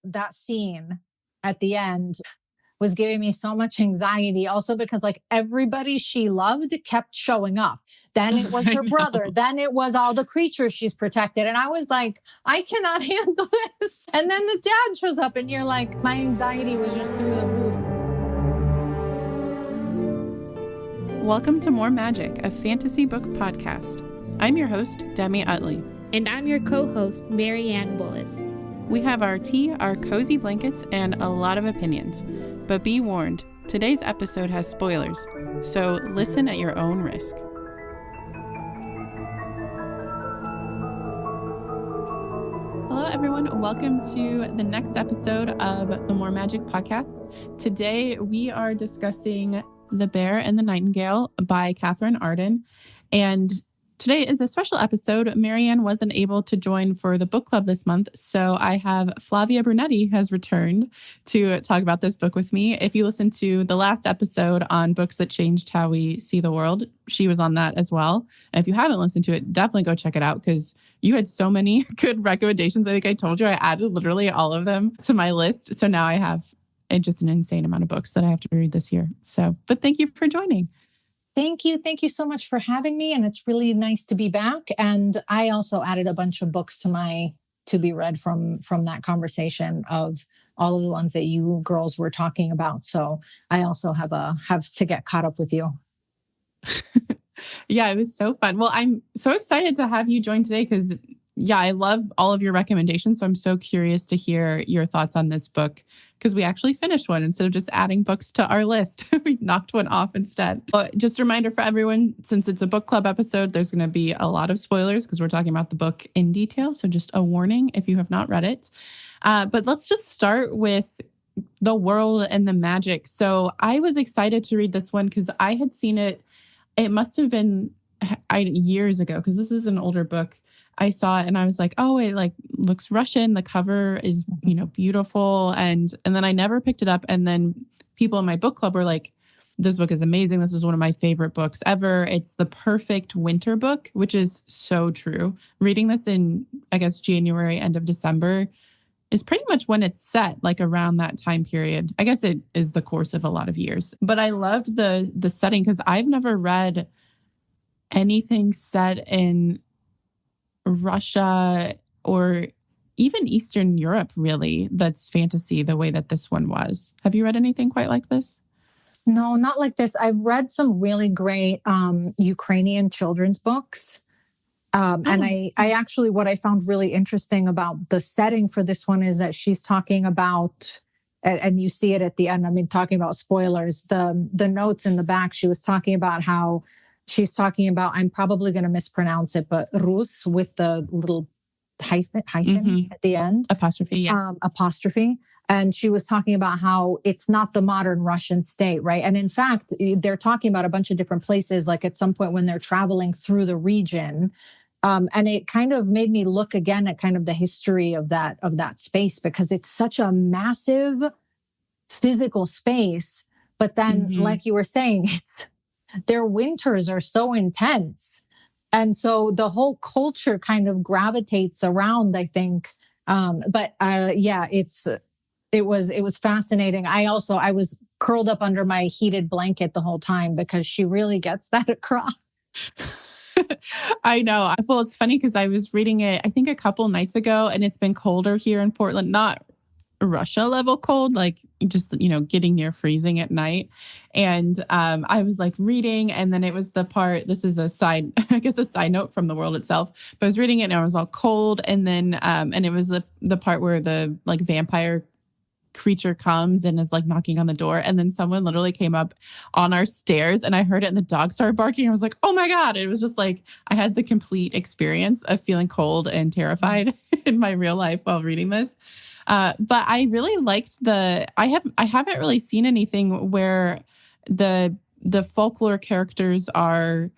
that scene at the end was giving me so much anxiety. Also because like everybody she loved kept showing up. Then it was her brother. Then it was all the creatures she's protected. And I was like, I cannot handle this. And then the dad shows up and you're like, my anxiety was just through the roof. Welcome to More Magic, a fantasy book podcast. I'm your host, Demi Utley. And I'm your co-host, Marianne Willis. We have our tea, our cozy blankets, and a lot of opinions. But be warned, today's episode has spoilers, so listen at your own risk. Hello, everyone. Welcome to the next episode of the More Magic podcast. Today, we are discussing The Bear and the Nightingale by Katherine Arden. And today is a special episode. Marianne wasn't able to join for the book club this month, so I have Flavia Brunetti has returned to talk about this book with me. If you listen to the last episode on books that changed how we see the world, she was on that as well. And if you haven't listened to it, definitely go check it out because you had so many good recommendations. I think I told you I added literally all of them to my list. So now I have just an insane amount of books that I have to read this year. So, but thank you for joining. Thank you. Thank you so much for having me. And it's really nice to be back. And I also added a bunch of books to my to be read from that conversation of all of the ones that you girls were talking about. So I also have to get caught up with you. Yeah, it was so fun. Well, I'm so excited to have you join today because I love all of your recommendations. So I'm so curious to hear your thoughts on this book because we actually finished one instead of just adding books to our list. We knocked one off instead. But just a reminder for everyone, since it's a book club episode, there's going to be a lot of spoilers because we're talking about the book in detail. So just a warning if you have not read it. But let's just start with the world and the magic. So I was excited to read this one because I had seen it. It must have been years ago because this is an older book. I saw it and I was like, oh, it like looks Russian. The cover is, beautiful. And then I never picked it up. And then people in my book club were like, this book is amazing. This is one of my favorite books ever. It's the perfect winter book, which is so true. Reading this in, I guess, January, end of December is pretty much when it's set, like around that time period. I guess it is the course of a lot of years. But I loved the setting because I've never read anything set in Russia or even Eastern Europe, really, that's fantasy the way that this one was. Have you read anything quite like this? No, not like this. I've read some really great Ukrainian children's books. And I actually, what I found really interesting about the setting for this one is that she's talking about, and you see it at the end, talking about spoilers, the notes in the back, she was talking about how she's talking about, I'm probably going to mispronounce it, but Rus with the little hyphen at the end. Apostrophe, yeah. Apostrophe. And she was talking about how it's not the modern Russian state, right? And in fact, they're talking about a bunch of different places, like at some point when they're traveling through the region. And it kind of made me look again at kind of the history of that space, because it's such a massive physical space. But then, like you were saying, their winters are so intense. And so the whole culture kind of gravitates around, I think. It was fascinating. I was curled up under my heated blanket the whole time because she really gets that across. I know. Well, it's funny because I was reading it, I think a couple nights ago, and it's been colder here in Portland, not Russia level cold, like just, getting near freezing at night. And I was like reading, and then it was the part, this is a side note from the world itself, but I was reading it and I was all cold. And then, and it was the part where the like vampire creature comes and is like knocking on the door. And then someone literally came up on our stairs and I heard it and the dog started barking. I was like, oh my God. It was just like, I had the complete experience of feeling cold and terrified in my real life while reading this. But I really liked I haven't really seen anything where the folklore characters are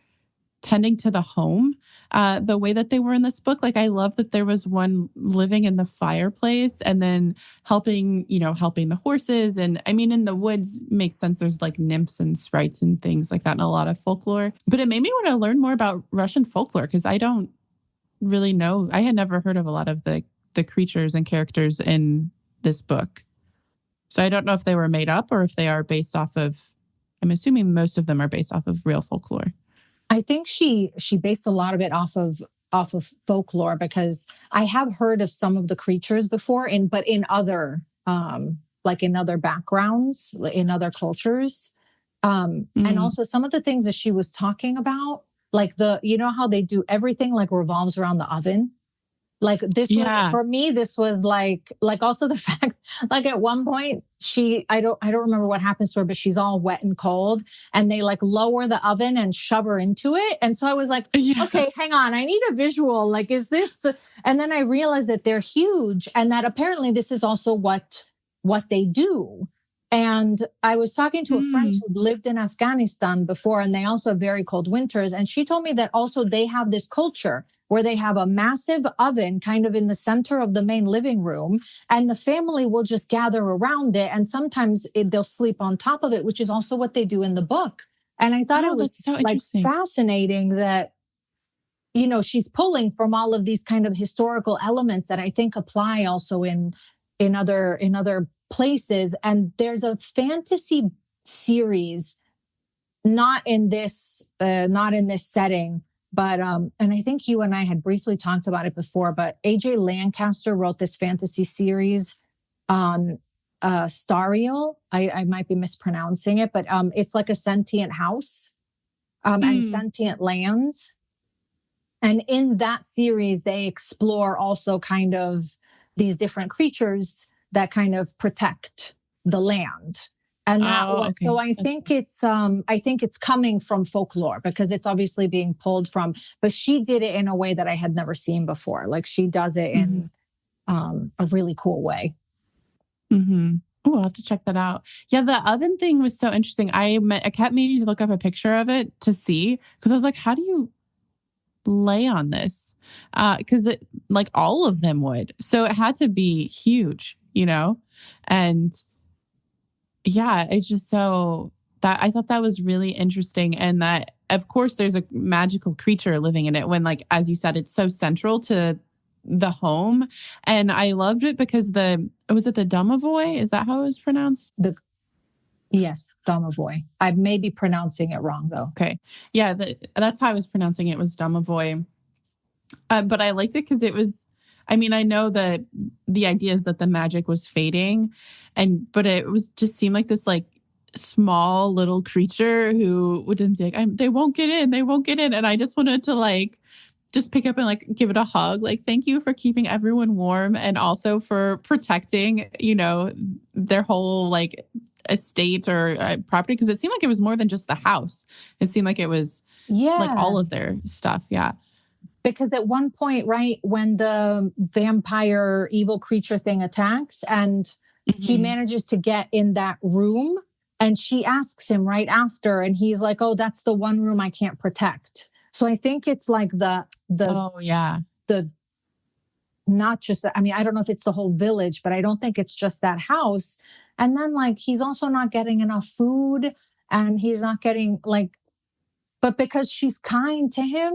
tending to the home the way that they were in this book. Like, I love that there was one living in the fireplace and then helping the horses. And I mean, in the woods makes sense. There's like nymphs and sprites and things like that in a lot of folklore. But it made me want to learn more about Russian folklore because I don't really know. I had never heard of a lot of the creatures and characters in this book. So I don't know if they were made up or if they are based off of, I'm assuming most of them are based off of real folklore. I think she based a lot of it off of folklore, because I have heard of some of the creatures before, but in other like in other backgrounds, in other cultures. And also some of the things that she was talking about, like you know how they do everything like revolves around the oven. Like this was, for me, this was like also the fact, like at one point I don't remember what happens to her, but she's all wet and cold and they like lower the oven and shove her into it. And so I was like, okay, hang on, I need a visual. Like, is this, and then I realized that they're huge and that apparently this is also what they do. And I was talking to a friend who lived in Afghanistan before, and they also have very cold winters. And she told me that also they have this culture where they have a massive oven kind of in the center of the main living room, and the family will just gather around it. And sometimes they'll sleep on top of it, which is also what they do in the book. And I thought it was so fascinating that, you know, she's pulling from all of these kind of historical elements that I think apply also in other places. And there's a fantasy series, not in this setting, but and I think you and I had briefly talked about it before, but AJ Lancaster wrote this fantasy series on Stariel. I might be mispronouncing it, but it's like a sentient house and sentient lands. And in that series, they explore also kind of these different creatures that kind of protect the land. And so I think it's coming from folklore because it's obviously being pulled from, but she did it in a way that I had never seen before. Like she does it in a really cool way. Mm-hmm. Oh, I'll have to check that out. Yeah, the oven thing was so interesting. I kept meaning to look up a picture of it to see, because I was like, how do you lay on this? Because like all of them would. So it had to be huge, you know? And yeah, it's just so that I thought that was really interesting. And that, of course, there's a magical creature living in it when, like, as you said, it's so central to the home. And I loved it because was it the domovoi? Is that how it was pronounced? Yes, domovoi. I may be pronouncing it wrong, though. Okay. Yeah, that's how I was pronouncing it, was domovoi. But I liked it because it was, I mean, I know that the idea is that the magic was fading, but it was just seemed like this like small little creature who wouldn't be like, they won't get in. And I just wanted to like just pick up and like give it a hug. Like, thank you for keeping everyone warm and also for protecting, you know, their whole like estate or property. Because it seemed like it was more than just the house. It seemed like it was like all of their stuff. Yeah. Because at one point, right, when the vampire evil creature thing attacks and he manages to get in that room and she asks him right after and he's like, oh, that's the one room I can't protect. So I think it's like the not just, I mean, I don't know if it's the whole village, but I don't think it's just that house. And then like, he's also not getting enough food and he's not getting like, but because she's kind to him,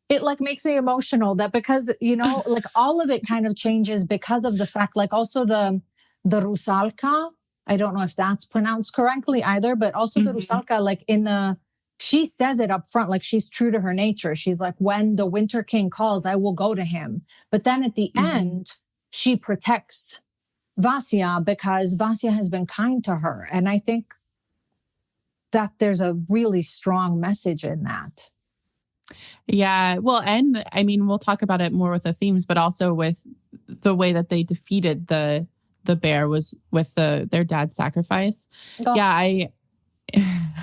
it like makes me emotional that because, you know, like all of it kind of changes because of the fact, like also the rusalka, I don't know if that's pronounced correctly either, but also the rusalka, like she says it up front, like she's true to her nature. She's like, when the Winter King calls, I will go to him. But then at the end, she protects Vasya because Vasya has been kind to her. And I think that there's a really strong message in that. Yeah. Well, and I mean, we'll talk about it more with the themes, but also with the way that they defeated the bear was with their dad's sacrifice. Oh. Yeah.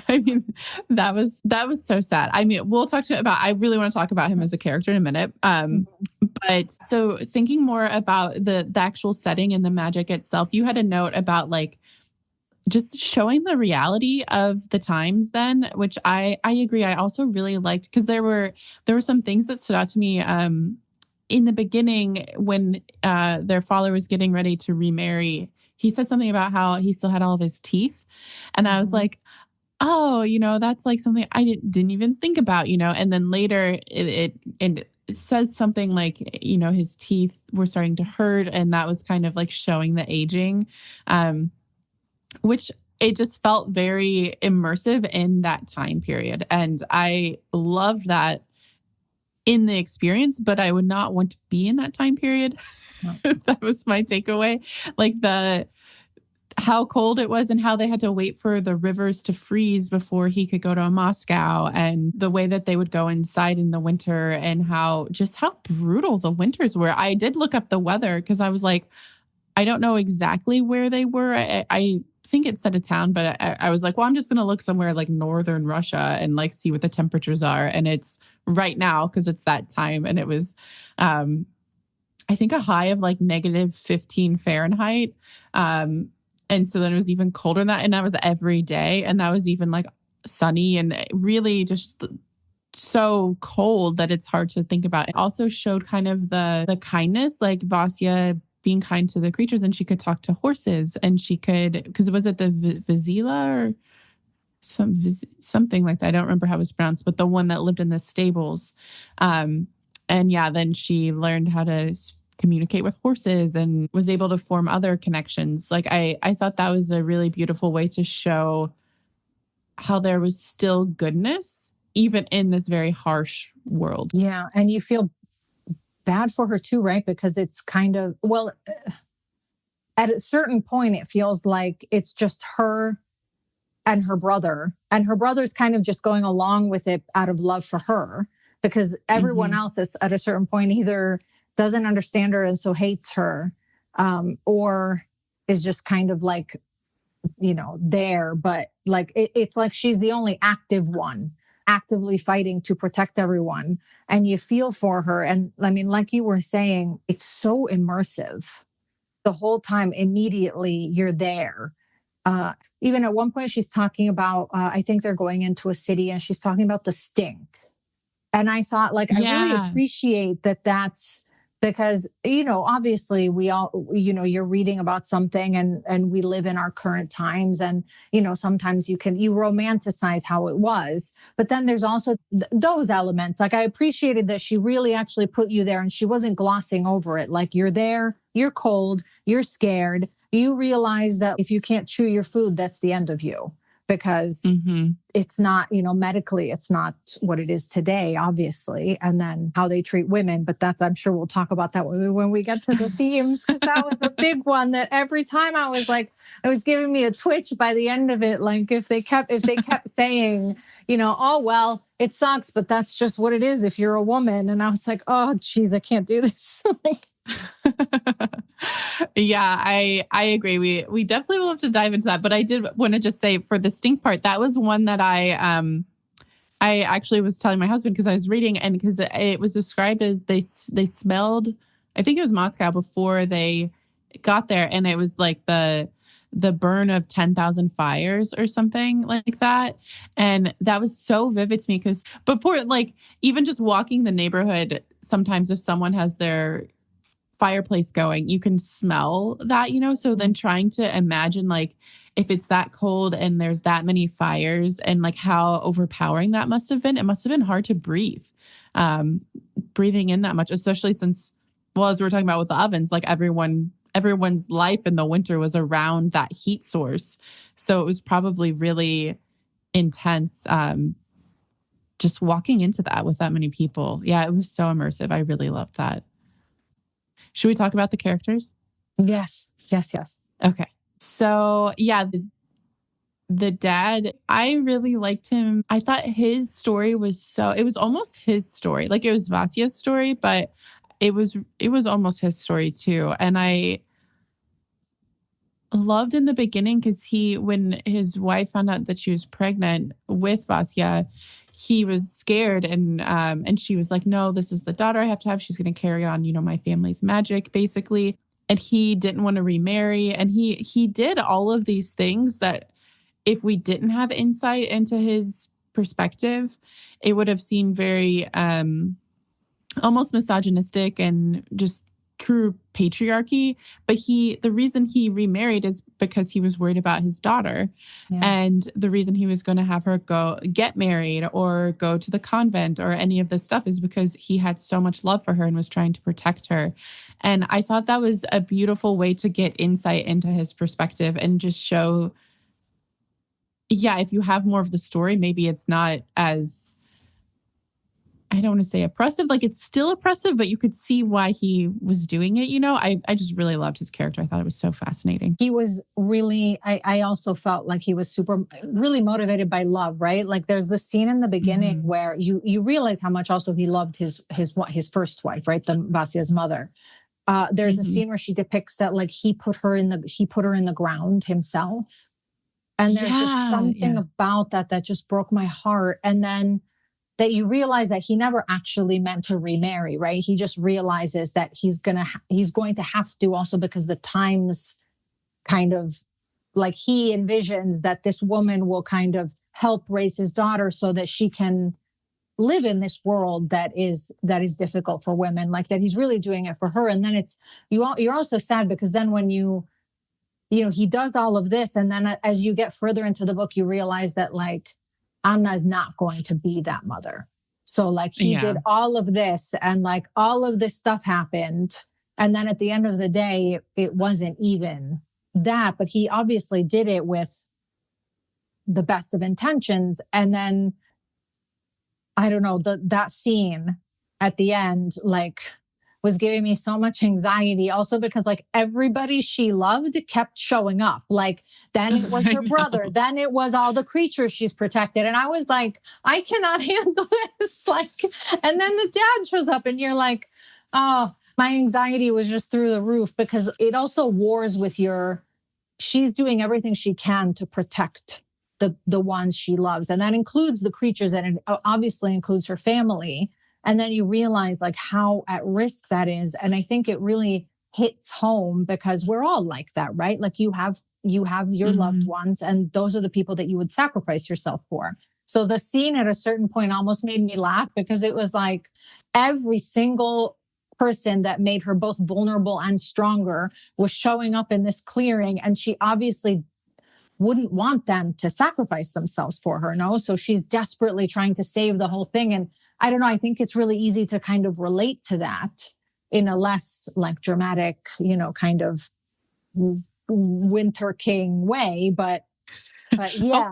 I mean, that was so sad. I mean, we'll talk I really want to talk about him as a character in a minute. But so thinking more about the actual setting and the magic itself, you had a note about like just showing the reality of the times then, which I agree. I also really liked because there were some things that stood out to me in the beginning when their father was getting ready to remarry. He said something about how he still had all of his teeth. And I was like, oh, you know, that's like something I didn't even think about, you know. And then later it says something like, his teeth were starting to hurt, and that was kind of like showing the aging, which it just felt very immersive in that time period. And I love that in the experience, but I would not want to be in that time period. No. That was my takeaway. Like how cold it was and how they had to wait for the rivers to freeze before he could go to Moscow, and the way that they would go inside in the winter, and how brutal the winters were. I did look up the weather because I was like, I don't know exactly where they were. I think it said a town, but I was like, well, I'm just going to look somewhere like northern Russia and like see what the temperatures are. And it's right now because it's that time. And it was, I think, a high of like -15 Fahrenheit. And so then it was even colder than that. And that was every day. And that was even like sunny and really just so cold that it's hard to think about. It also showed kind of the kindness, like Vasya being kind to the creatures, and she could talk to horses, and she could, because was it the Vizila or something like that? I don't remember how it was pronounced, but the one that lived in the stables. And yeah, then she learned how to communicate with horses and was able to form other connections. Like I thought that was a really beautiful way to show how there was still goodness, even in this very harsh world. Yeah. And you feel bad for her too, right? Because it's kind of, well, at a certain point, it feels like it's just her and her brother's kind of just going along with it out of love for her, because everyone else is at a certain point either doesn't understand her and so hates her, or is just kind of like, there, but like, it's like she's the only active one, actively fighting to protect everyone. And you feel for her. And I mean, like you were saying, it's so immersive the whole time. Immediately you're there. Even at one point she's talking about, I think they're going into a city, and she's talking about the stink. And I thought, like, I really appreciate that. That's because, obviously we all, you're reading about something and we live in our current times, and, sometimes you romanticize how it was, but then there's also those elements. Like, I appreciated that she really actually put you there and she wasn't glossing over it. Like, you're there, you're cold, you're scared. You realize that if you can't chew your food, that's the end of you, because it's not, medically, it's not what it is today, obviously. And then how they treat women. But I'm sure we'll talk about that when we get to the themes, because that was a big one that every time I was like, it was giving me a twitch by the end of it. Like, if they kept saying, oh, well, it sucks, but that's just what it is if you're a woman. And I was like, oh, geez, I can't do this. Yeah, I agree. We definitely will have to dive into that. But I did want to just say, for the stink part, that was one that I actually was telling my husband, because I was reading, and because it was described as they smelled, I think it was Moscow before they got there, and it was like the burn of 10,000 fires or something like that. And that was so vivid to me but like, even just walking the neighborhood, sometimes if someone has their fireplace going, you can smell that, so then trying to imagine, like, if it's that cold and there's that many fires, and like how overpowering that must have been. It must have been hard to breathe, breathing in that much, especially since, well, as we were talking about with the ovens, like everyone's life in the winter was around that heat source. So it was probably really intense, just walking into that with that many people. Yeah, it was so immersive. I really loved that. Should we talk about the characters? Yes. Okay. So yeah, the dad, I really liked him. I thought his story was it was almost his story. Like, it was Vasya's story, but it was almost his story too. And I loved in the beginning, because when his wife found out that she was pregnant with Vasya, he was scared, and she was like, no, this is the daughter I have to have. She's going to carry on, my family's magic, basically. And he didn't want to remarry. And he did all of these things that, if we didn't have insight into his perspective, it would have seemed very almost misogynistic and just true patriarchy, but the reason he remarried is because he was worried about his daughter. Yeah. And the reason he was going to have her get married or go to the convent or any of this stuff is because he had so much love for her and was trying to protect her. And I thought that was a beautiful way to get insight into his perspective and just show, if you have more of the story, maybe it's not as, I don't want to say oppressive, like it's still oppressive, but you could see why he was doing it. I just really loved his character. I thought it was so fascinating. He was really, I also felt like he was really motivated by love, right? Like there's this scene in the beginning where you realize how much also he loved his first wife, right? Vasia's mother. There's a scene where she depicts that like he put her in the ground himself. And there's just something about that just broke my heart. And then that you realize that he never actually meant to remarry, right? He just realizes that he's going to have to also because the times kind of like he envisions that this woman will kind of help raise his daughter so that she can live in this world that is difficult for women, like that he's really doing it for her. And then you're also sad because then when he does all of this. And then as you get further into the book, you realize that like, Anna is not going to be that mother. So like he did all of this and like all of this stuff happened. And then at the end of the day, it wasn't even that, but he obviously did it with the best of intentions. And then I don't know, that scene at the end, like was giving me so much anxiety also because like everybody she loved kept showing up. Like then it was her brother, then it was all the creatures she's protected. And I was like, I cannot handle this. Like, and then the dad shows up and you're like, oh, my anxiety was just through the roof because it also wars with she's doing everything she can to protect the ones she loves. And that includes the creatures and it obviously includes her family. And then you realize like how at risk that is. And I think it really hits home because we're all like that, right? Like you have your loved ones and those are the people that you would sacrifice yourself for. So the scene at a certain point almost made me laugh because it was like every single person that made her both vulnerable and stronger was showing up in this clearing. And she obviously wouldn't want them to sacrifice themselves for her. No. So she's desperately trying to save the whole thing. And I don't know, I think it's really easy to kind of relate to that in a less like dramatic, kind of Winter King way, but yeah.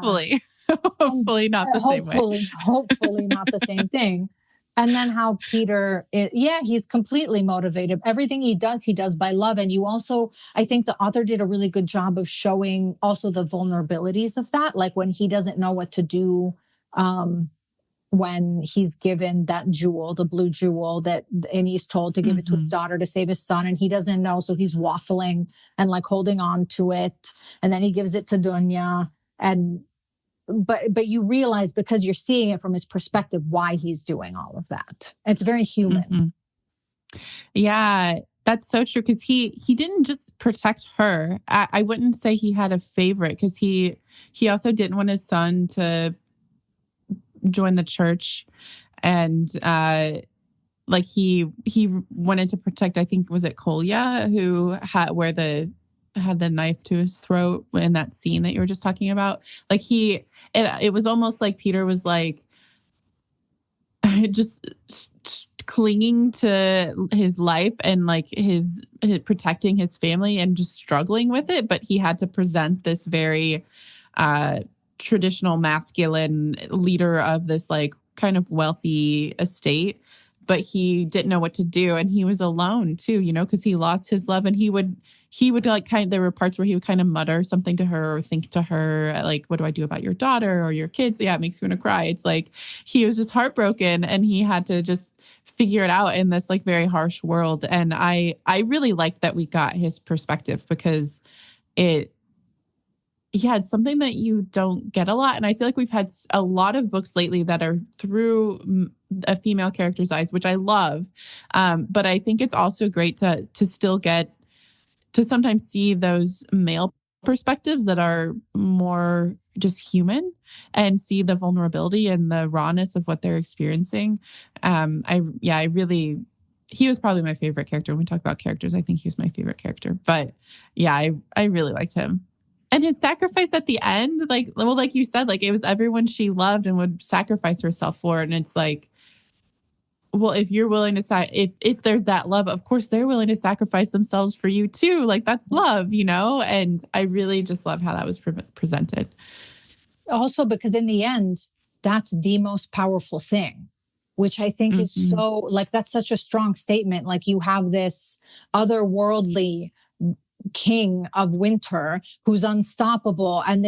Hopefully not the same way. Hopefully not the same thing. And then how Peter, he's completely motivated. Everything he does by love. And you also, I think the author did a really good job of showing also the vulnerabilities of that. Like when he doesn't know what to do, when he's given that jewel, the blue jewel and he's told to give it to his daughter to save his son. And he doesn't know. So he's waffling and like holding on to it. And then he gives it to Dunya but you realize because you're seeing it from his perspective, why he's doing all of that. It's very human. Yeah, that's so true. Cause he didn't just protect her. I wouldn't say he had a favorite cause he also didn't want his son to join the church. And, like he wanted to protect, I think, was it Kolya who had the knife to his throat in that scene that you were just talking about. Like it was almost like Peter was like just clinging to his life and like his protecting his family and just struggling with it. But he had to present this very traditional masculine leader of this like kind of wealthy estate. But he didn't know what to do. And he was alone too, because he lost his love and he would like there were parts where he would kind of mutter something to her or think to her, like, what do I do about your daughter or your kids? Yeah, it makes me want to cry. It's like, he was just heartbroken and he had to just figure it out in this like very harsh world. And I really liked that we got his perspective because it's something that you don't get a lot. And I feel like we've had a lot of books lately that are through a female character's eyes, which I love. But I think it's also great to still get to sometimes see those male perspectives that are more just human and see the vulnerability and the rawness of what they're experiencing. I really he was probably my favorite character. When we talk about characters, I think he was my favorite character. But yeah, I really liked him. And his sacrifice at the end, like you said, like it was everyone she loved and would sacrifice herself for. And it's like, well, if you're willing to if there's that love, of course they're willing to sacrifice themselves for you too. Like that's love, you know? And I really just love how that was presented. Also, because in the end, that's the most powerful thing, which I think is so, like, that's such a strong statement. Like you have this otherworldly king of winter who's unstoppable, and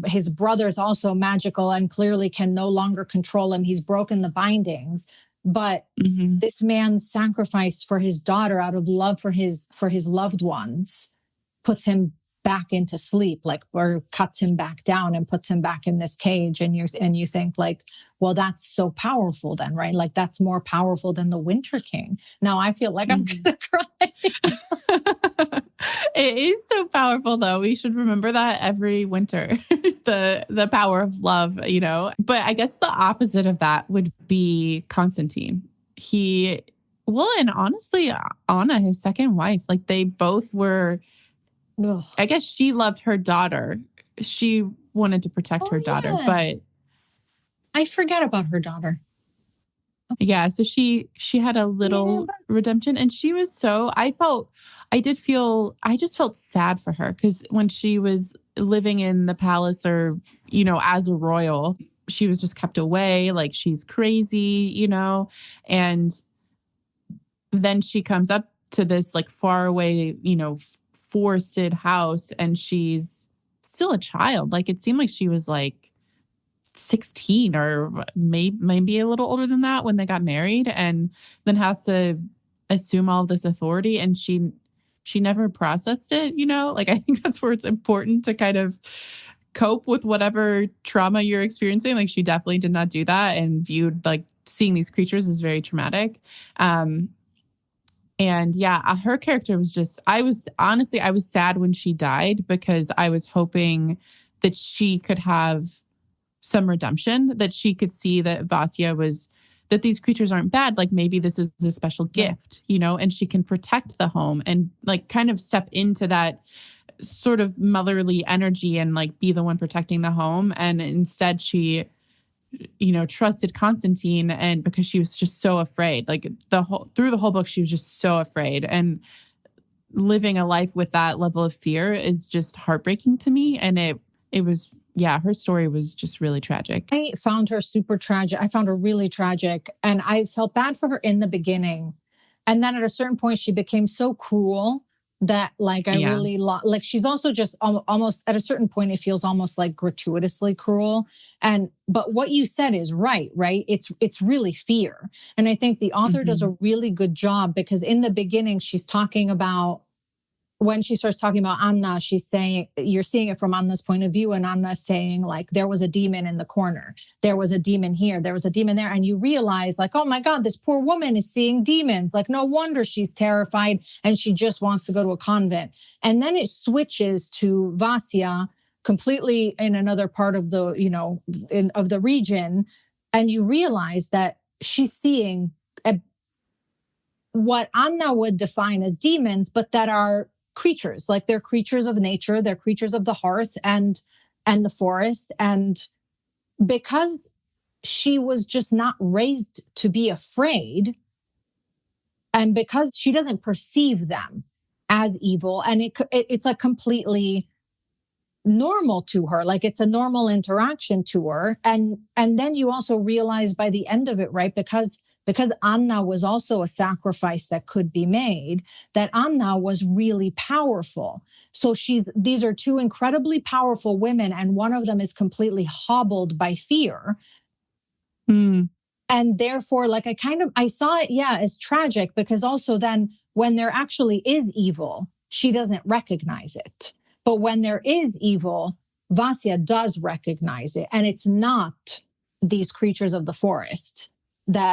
his brother's also magical and clearly can no longer control him. He's broken the bindings. But this man's sacrifice for his daughter out of love for his loved ones puts him back into sleep, like, or cuts him back down and puts him back in this cage. And you think like, well, that's so powerful then, right? Like that's more powerful than the Winter King. Now I feel like I'm gonna cry. It is so powerful though. We should remember that every winter, the power of love, you know. But I guess the opposite of that would be Constantine. And honestly, Anna, his second wife, like they both were, I guess she loved her daughter. She wanted to protect her daughter, but I forget about her daughter. Yeah, so she had a little redemption, and she was I just felt sad for her because when she was living in the palace or, you know, as a royal, she was just kept away, like she's crazy, you know, and then she comes up to this like far away, you know, forested house, and she's still a child. Like it seemed like she was like 16 or maybe a little older than that when they got married, and then has to assume all of this authority, and she never processed it, you know? Like I think that's where it's important to kind of cope with whatever trauma you're experiencing. Like she definitely did not do that and viewed like seeing these creatures as very traumatic. And yeah, her character was just, I was sad when she died because I was hoping that she could have some redemption, that she could see that that these creatures aren't bad. Like maybe this is a special gift, you know, and she can protect the home and like kind of step into that sort of motherly energy and like be the one protecting the home. And instead she, you know, trusted Constantine, and because she was just so afraid, like through the whole book, she was just so afraid, and living a life with that level of fear is just heartbreaking to me. And it was, yeah, her story was just really tragic. I found her super tragic. I found her really tragic, and I felt bad for her in the beginning. And then at a certain point, she became so cruel that like I really like she's also just almost at a certain point, it feels almost like gratuitously cruel. But what you said is right? It's really fear. And I think the author does a really good job, because in the beginning, she's talking about, when she starts talking about Anna, she's saying, you're seeing it from Anna's point of view, and Anna's saying like, there was a demon in the corner. There was a demon here. There was a demon there. And you realize like, oh my God, this poor woman is seeing demons. Like, no wonder she's terrified and she just wants to go to a convent. And then it switches to Vasya, completely in another part of the, you know, of the region. And you realize that she's seeing what Anna would define as demons, but that are creatures, like they're creatures of nature, they're creatures of the hearth and the forest. And because she was just not raised to be afraid, and because she doesn't perceive them as evil, and it's like completely normal to her, like it's a normal interaction to her. And then you also realize by the end of it, right, because Anna was also a sacrifice that could be made, that Anna was really powerful. So these are two incredibly powerful women, and one of them is completely hobbled by fear. And therefore, like I saw it, as tragic, because also then when there actually is evil, she doesn't recognize it. But when there is evil, Vasya does recognize it. And it's not these creatures of the forest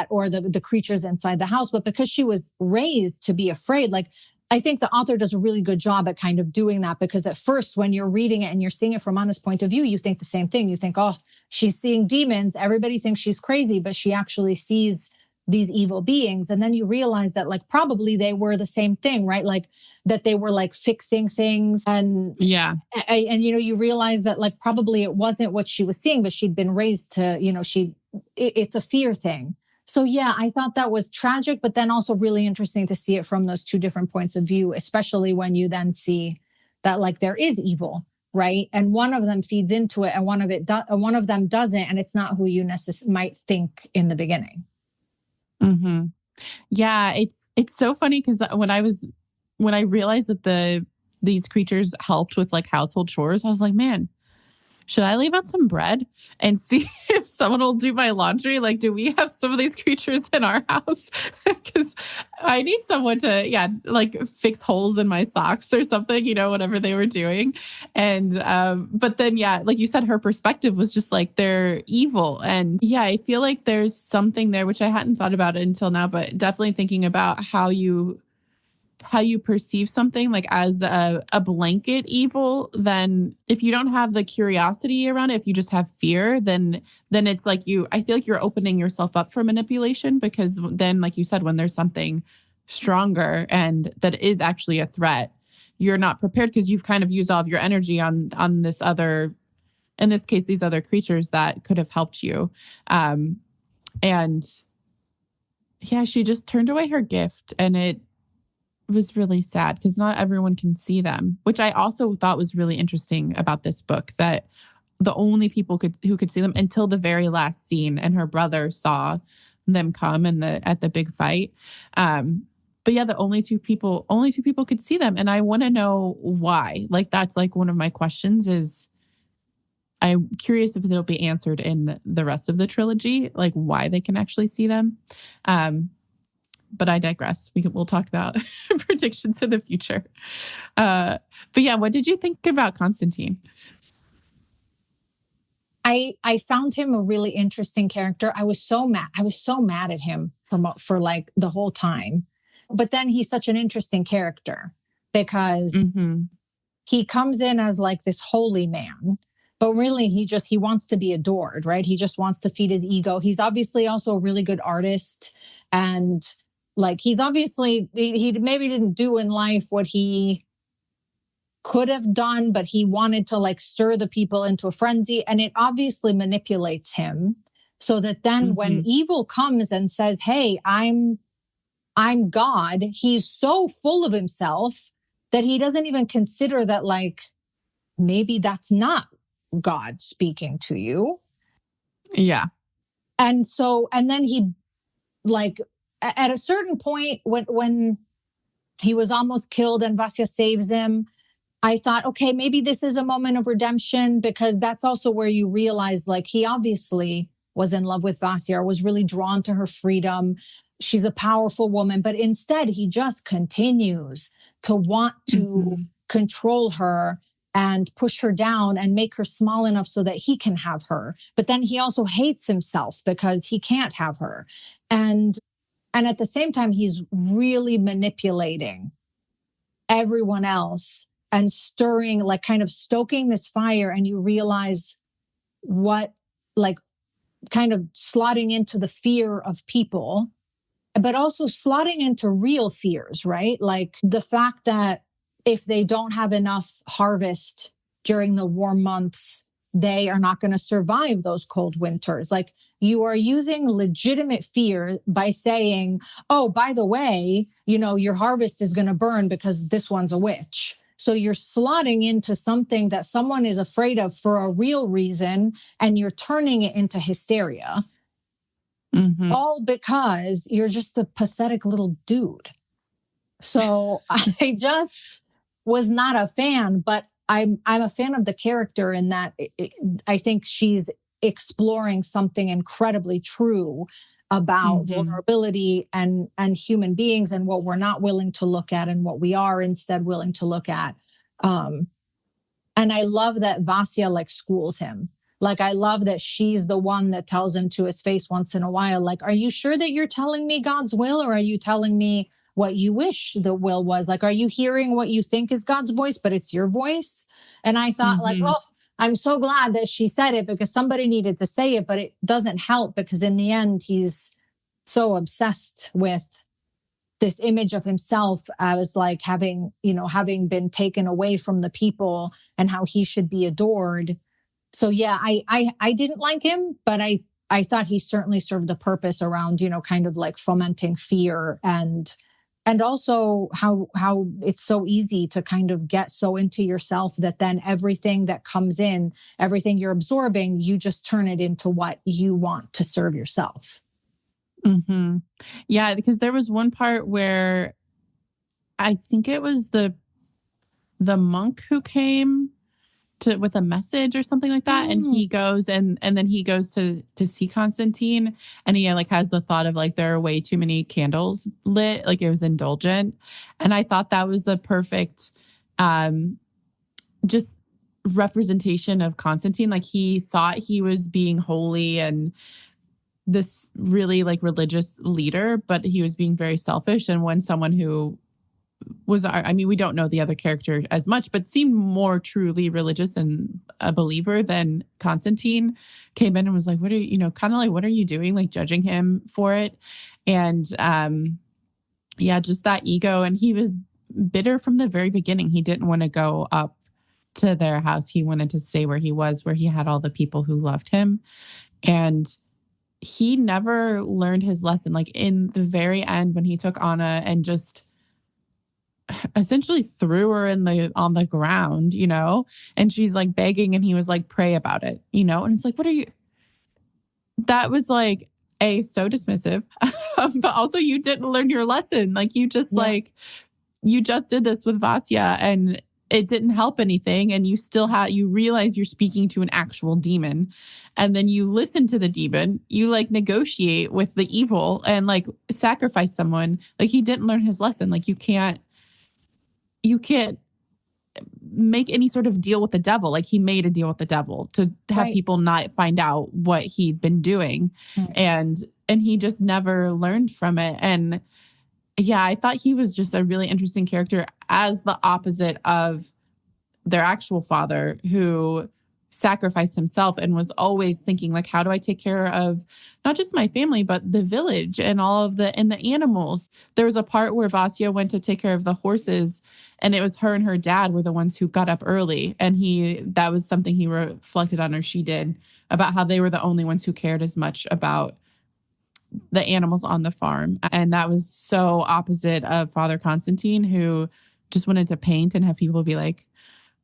or the creatures inside the house, but because she was raised to be afraid. Like, I think the author does a really good job at kind of doing that, because at first when you're reading it and you're seeing it from Anna's point of view, you think the same thing. You think, oh, she's seeing demons. Everybody thinks she's crazy, but she actually sees these evil beings. And then you realize that like probably they were the same thing, right? Like that they were like fixing things. And you realize that like probably it wasn't what she was seeing, but she'd been raised to, it's a fear thing. So yeah, I thought that was tragic, but then also really interesting to see it from those two different points of view, especially when you then see that like there is evil, right? And one of them feeds into it and one of them doesn't. And it's not who you might think in the beginning. Mm-hmm. Yeah, it's so funny because when I realized that these creatures helped with like household chores, I was like, man, should I leave out some bread and see if someone will do my laundry? Like, do we have some of these creatures in our house? Because I need someone to, like fix holes in my socks or something, whatever they were doing. And, but then, like you said, her perspective was just like, they're evil. And yeah, I feel like there's something there, which I hadn't thought about it until now, but definitely thinking about how you perceive something like as a blanket evil, then if you don't have the curiosity around it, if you just have fear, then it's like I feel like you're opening yourself up for manipulation, because then, like you said, when there's something stronger and that is actually a threat, you're not prepared because you've kind of used all of your energy on this other, in this case, these other creatures that could have helped you. And yeah, she just turned away her gift, and it was really sad because not everyone can see them, which I also thought was really interesting about this book, that the only people who could see them until the very last scene, and her brother saw them come at the big fight. But yeah, the only two people could see them. And I want to know why. Like, that's like one of my questions is I'm curious if it'll be answered in the rest of the trilogy, like why they can actually see them. But I digress. We'll talk about predictions in the future. But yeah, what did you think about Constantine? I found him a really interesting character. I was so mad at him for like the whole time. But then he's such an interesting character because he comes in as like this holy man, but really he wants to be adored, right? He just wants to feed his ego. He's obviously also a really good artist, and like he's obviously, he maybe didn't do in life what he could have done, but he wanted to like stir the people into a frenzy, and it obviously manipulates him so that then when evil comes and says, hey, I'm God, he's so full of himself that he doesn't even consider that like maybe that's not God speaking to you. Yeah. And then he like at a certain point when he was almost killed and Vasya saves him, I thought, okay, maybe this is a moment of redemption, because that's also where you realize like he obviously was in love with Vasya, was really drawn to her freedom. She's a powerful woman, but instead he just continues to want to control her and push her down and make her small enough so that he can have her. But then he also hates himself because he can't have her. And at the same time, he's really manipulating everyone else and stirring, like kind of stoking this fire. And you realize what, like kind of slotting into the fear of people, but also slotting into real fears, right? Like the fact that if they don't have enough harvest during the warm months, they are not going to survive those cold winters. Like you are using legitimate fear by saying, oh, by the way, your harvest is going to burn because this one's a witch. So you're slotting into something that someone is afraid of for a real reason, and you're turning it into hysteria. All because you're just a pathetic little dude. So I just was not a fan, but I'm a fan of the character in that I think she's exploring something incredibly true about vulnerability and human beings and what we're not willing to look at and what we are instead willing to look at. And I love that Vasya like schools him. Like, I love that she's the one that tells him to his face once in a while, like, are you sure that you're telling me God's will, or are you telling me what you wish the will was? Like, are you hearing what you think is God's voice, but it's your voice? And I thought like, oh, I'm so glad that she said it, because somebody needed to say it, but it doesn't help because in the end, he's so obsessed with this image of himself as like having been taken away from the people and how he should be adored. So yeah, I didn't like him, but I thought he certainly served a purpose around, kind of like fomenting fear and also how it's so easy to kind of get so into yourself that then everything that comes in, everything you're absorbing, you just turn it into what you want to serve yourself. Mm-hmm. Yeah, because there was one part where I think it was the monk who came with a message or something like that. And he goes and then he goes to see Constantine, and he like has the thought of like, there are way too many candles lit. Like it was indulgent. And I thought that was the perfect, just representation of Constantine. Like he thought he was being holy and this really like religious leader, but he was being very selfish. And when someone who was, we don't know the other character as much, but seemed more truly religious and a believer than Constantine, came in and was like, what are you, kind of like, what are you doing? Like judging him for it. And just that ego. And he was bitter from the very beginning. He didn't want to go up to their house. He wanted to stay where he was, where he had all the people who loved him. And he never learned his lesson. Like in the very end, when he took Anna and just essentially threw her on the ground, and she's like begging, and he was like, pray about it, and it's like, what are you? That was like so dismissive, but also you didn't learn your lesson. Like you just you just did this with Vasya and it didn't help anything. And you still you realize you're speaking to an actual demon, and then you listen to the demon, you like negotiate with the evil and like sacrifice someone. Like he didn't learn his lesson. Like you can't make any sort of deal with the devil. Like he made a deal with the devil to have people not find out what he'd been doing. And he just never learned from it. And yeah, I thought he was just a really interesting character as the opposite of their actual father, who sacrificed himself and was always thinking like, how do I take care of not just my family, but the village and all of the animals. There was a part where Vasya went to take care of the horses, and it was her and her dad were the ones who got up early. And that was something he reflected on, or she did, about how they were the only ones who cared as much about the animals on the farm. And that was so opposite of Father Constantine, who just wanted to paint and have people be like,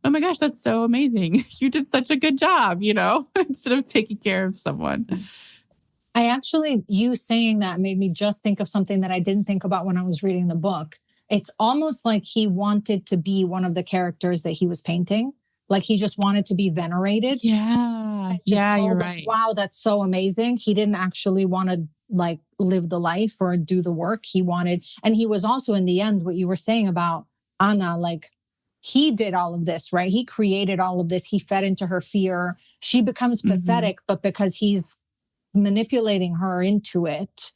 oh my gosh, that's so amazing. You did such a good job, instead of taking care of someone. You saying that made me just think of something that I didn't think about when I was reading the book. It's almost like he wanted to be one of the characters that he was painting. Like he just wanted to be venerated. Yeah. Yeah, you're right. Wow, that's so amazing. He didn't actually want to like live the life or do the work he wanted. And he was also in the end, what you were saying about Anna, like he did all of this, right? He created all of this. He fed into her fear. She becomes pathetic, but because he's manipulating her into it.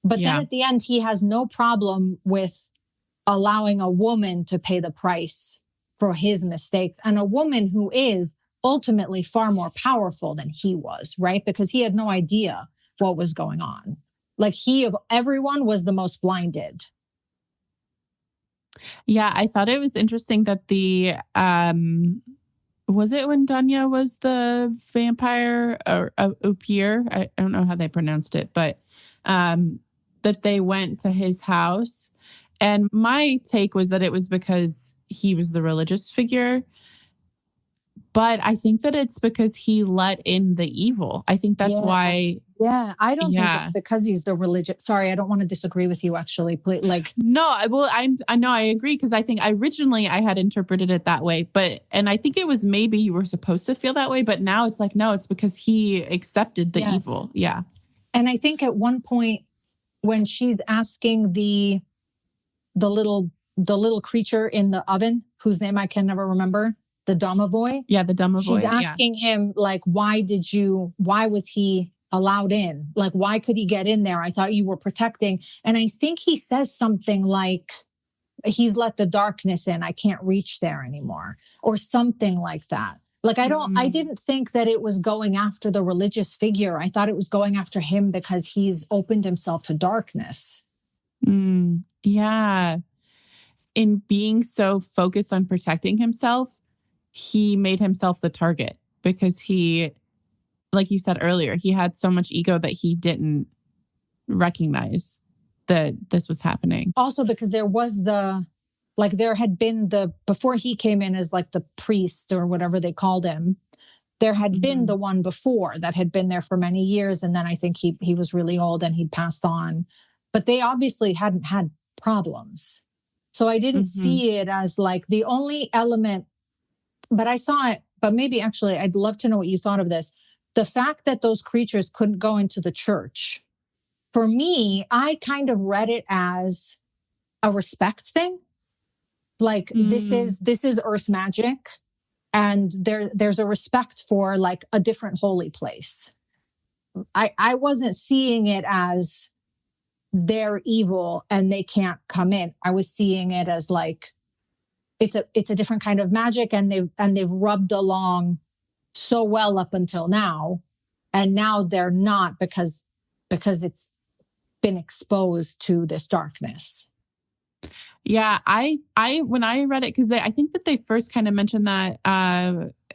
But then at the end, he has no problem with allowing a woman to pay the price for his mistakes, and a woman who is ultimately far more powerful than he was, right? Because he had no idea what was going on. Like he of everyone was the most blinded. Yeah, I thought it was interesting that was it when Danya was the vampire or Opier? I don't know how they pronounced it, but that they went to his house. And my take was that it was because he was the religious figure. But I think that it's because he let in the evil. I think that's why. Yeah, I don't think it's because he's the religious. Sorry, I don't want to disagree with you, actually. Like, no, well, I know I agree, because I think originally I had interpreted it that way, and I think it was maybe you were supposed to feel that way, but now it's like, no, it's because he accepted the evil. Yeah. And I think at one point when she's asking the little creature in the oven, whose name I can never remember, the domovoi. Yeah, the domovoi. She's asking him, like, why was he allowed in? Like, why could he get in there? I thought you were protecting. And I think he says something like, he's let the darkness in. I can't reach there anymore, or something like that. Like, I didn't think that it was going after the religious figure. I thought it was going after him because he's opened himself to darkness. Yeah. In being so focused on protecting himself, he made himself the target because he, like you said earlier, he had so much ego that he didn't recognize that this was happening. Also, because there had been before he came in as like the priest or whatever they called him, there had been the one before that had been there for many years. And then I think he was really old and he'd passed on, but they obviously hadn't had problems. So I didn't see it as like the only element, but I saw it, but maybe actually I'd love to know what you thought of this. The fact that those creatures couldn't go into the church, for me, I kind of read it as a respect thing. Like this is earth magic, and there's a respect for like a different holy place. I wasn't seeing it as they're evil and they can't come in. I was seeing it as like it's a different kind of magic, and they've rubbed along so well up until now, and now they're not because it's been exposed to this darkness. Yeah, I when I read it, because I think that they first kind of mentioned that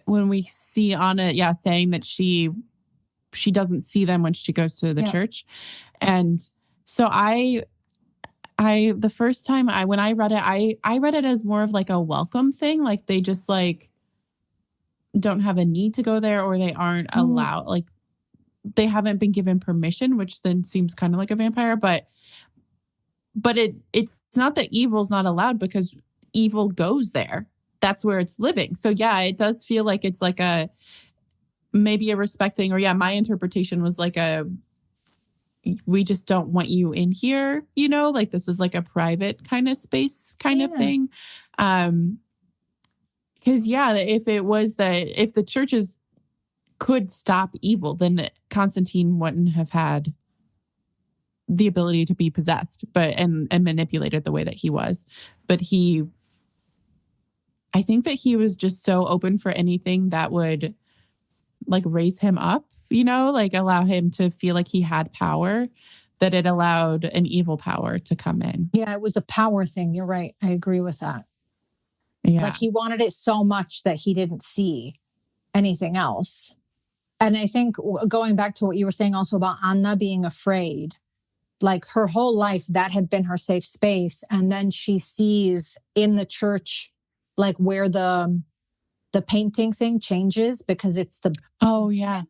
when we see Anna, saying that she doesn't see them when she goes to the church, and so I the first time when I read it, I read it as more of like a welcome thing, like they just like don't have a need to go there, or they aren't allowed, like they haven't been given permission, which then seems kind of like a vampire, but it's not that evil's not allowed, because evil goes there. That's where it's living. So yeah, it does feel like it's like maybe a respect thing, or my interpretation was like we just don't want you in here, like this is like a private kind of space kind of thing. Because if it was that, if the churches could stop evil, then Constantine wouldn't have had the ability to be possessed, and manipulated the way that he was. But I think that he was just so open for anything that would like raise him up, like allow him to feel like he had power, that it allowed an evil power to come in. Yeah, it was a power thing. You're right. I agree with that. Yeah. Like he wanted it so much that he didn't see anything else. And I think going back to what you were saying also about Anna being afraid, like her whole life, that had been her safe space. And then she sees in the church, like where the painting thing changes, because it's oh yeah.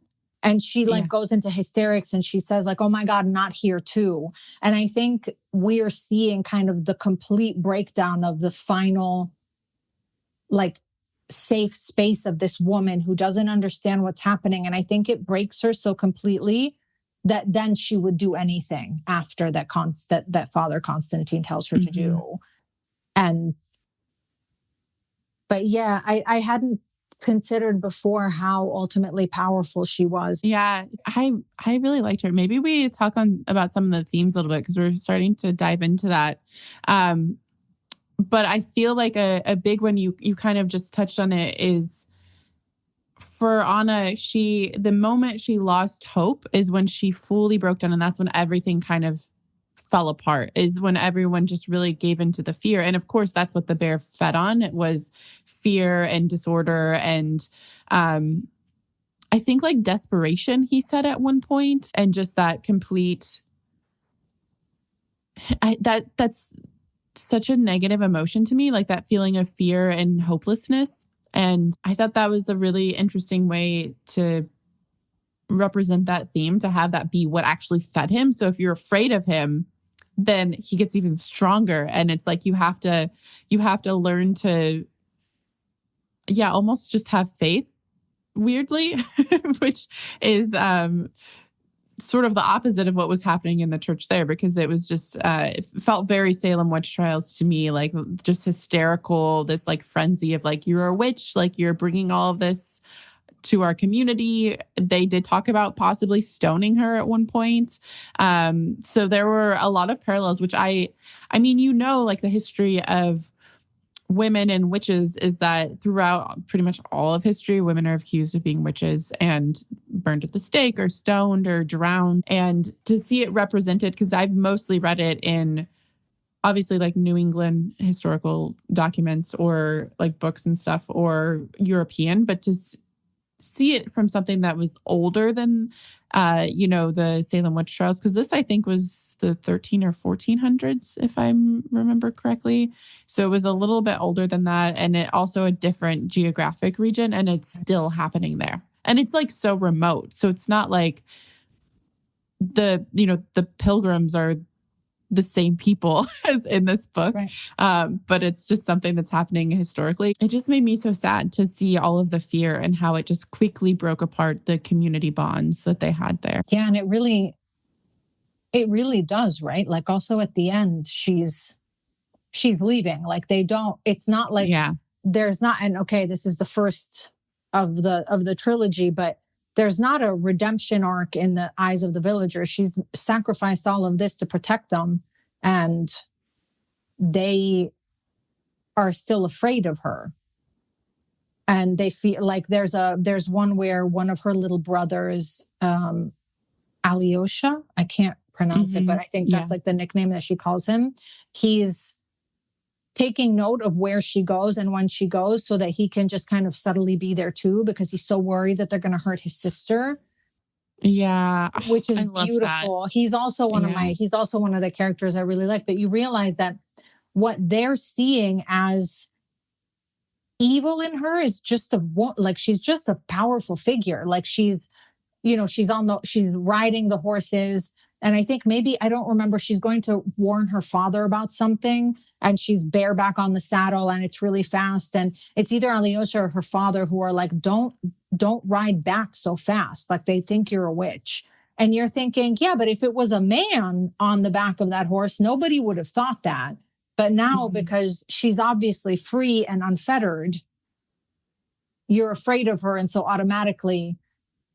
And she goes into hysterics, and she says like, oh my God, not here too. And I think we're seeing kind of the complete breakdown of the final like safe space of this woman who doesn't understand what's happening. And I think it breaks her so completely that then she would do anything after that that Father Constantine tells her to do. But yeah, I hadn't considered before how ultimately powerful she was. Yeah, I really liked her. Maybe we talk about some of the themes a little bit, because we're starting to dive into that. But I feel like a big one, you kind of just touched on it, is for Anna, the moment she lost hope is when she fully broke down. And that's when everything kind of fell apart, is when everyone just really gave into the fear. And of course, that's what the bear fed on. It was fear and disorder. And I think like desperation, he said at one point, and just that complete, that's such a negative emotion to me, like that feeling of fear and hopelessness. And I thought that was a really interesting way to represent that theme, to have that be what actually fed him. So if you're afraid of him, then he gets even stronger. And it's like you have to learn to almost just have faith, weirdly, which is sort of the opposite of what was happening in the church there, because it was just it felt very Salem witch trials to me, like just hysterical, this like frenzy of like, you're a witch, like you're bringing all of this to our community. They did talk about possibly stoning her at one point. So there were a lot of parallels, which I mean, like the history of women and witches is that throughout pretty much all of history, women are accused of being witches and burned at the stake or stoned or drowned. And to see it represented, because I've mostly read it in obviously like New England historical documents or like books and stuff, or European, but to see it from something that was older than, the Salem witch trials, because this I think was the 13 or 1400s, if I remember correctly. So it was a little bit older than that, and it also a different geographic region, and it's still happening there. And it's like so remote. So it's not like the pilgrims are the same people as in this book. Right. But it's just something that's happening historically. It just made me so sad to see all of the fear and how it just quickly broke apart the community bonds that they had there. Yeah. And it really does, right? Like also at the end, she's leaving. Like it's not like there's not, and okay, this is the first of the trilogy, but there's not a redemption arc in the eyes of the villagers. She's sacrificed all of this to protect them, and they are still afraid of her. And they feel like there's one where one of her little brothers, Alyosha, I can't pronounce it, but I think that's like the nickname that she calls him. He's taking note of where she goes and when she goes so that he can just kind of subtly be there too, because he's so worried that they're going to hurt his sister. Yeah. Which is beautiful. That. He's also one of the characters I really like, but you realize that what they're seeing as evil in her is just she's just a powerful figure. Like she's riding the horses. And I think maybe, I don't remember, she's going to warn her father about something, and she's bareback on the saddle and it's really fast. And it's either Alyosha or her father who are like, don't ride back so fast. Like they think you're a witch. And you're thinking, yeah, but if it was a man on the back of that horse, nobody would have thought that. But now because she's obviously free and unfettered, you're afraid of her. And so automatically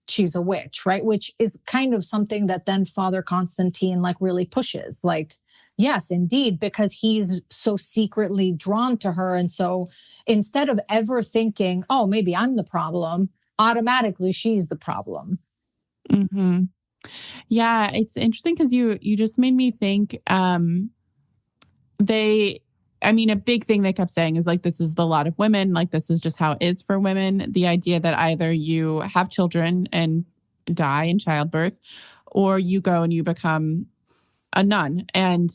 she's a witch, right? Which is kind of something that then Father Constantine like really pushes. Like, yes, indeed, because he's so secretly drawn to her. And so instead of ever thinking, oh, maybe I'm the problem, automatically she's the problem. Mm-hmm. Yeah, it's interesting because you just made me think a big thing they kept saying is like, this is the lot of women. Like, this is just how it is for women. The idea that either you have children and die in childbirth, or you go and you become a nun. And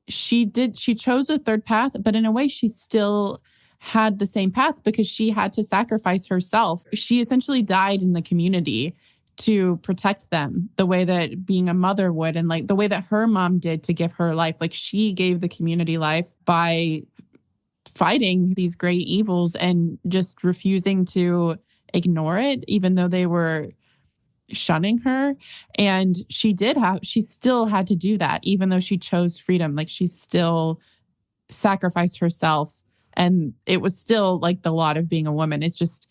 she chose a third path, but in a way she still had the same path because she had to sacrifice herself. She essentially died in the community to protect them the way that being a mother would, and like the way that her mom did to give her life. Like she gave the community life by fighting these great evils and just refusing to ignore it, even though they were shunning her. And she still had to do that, even though she chose freedom. Like she still sacrificed herself, and it was still like the lot of being a woman. It's just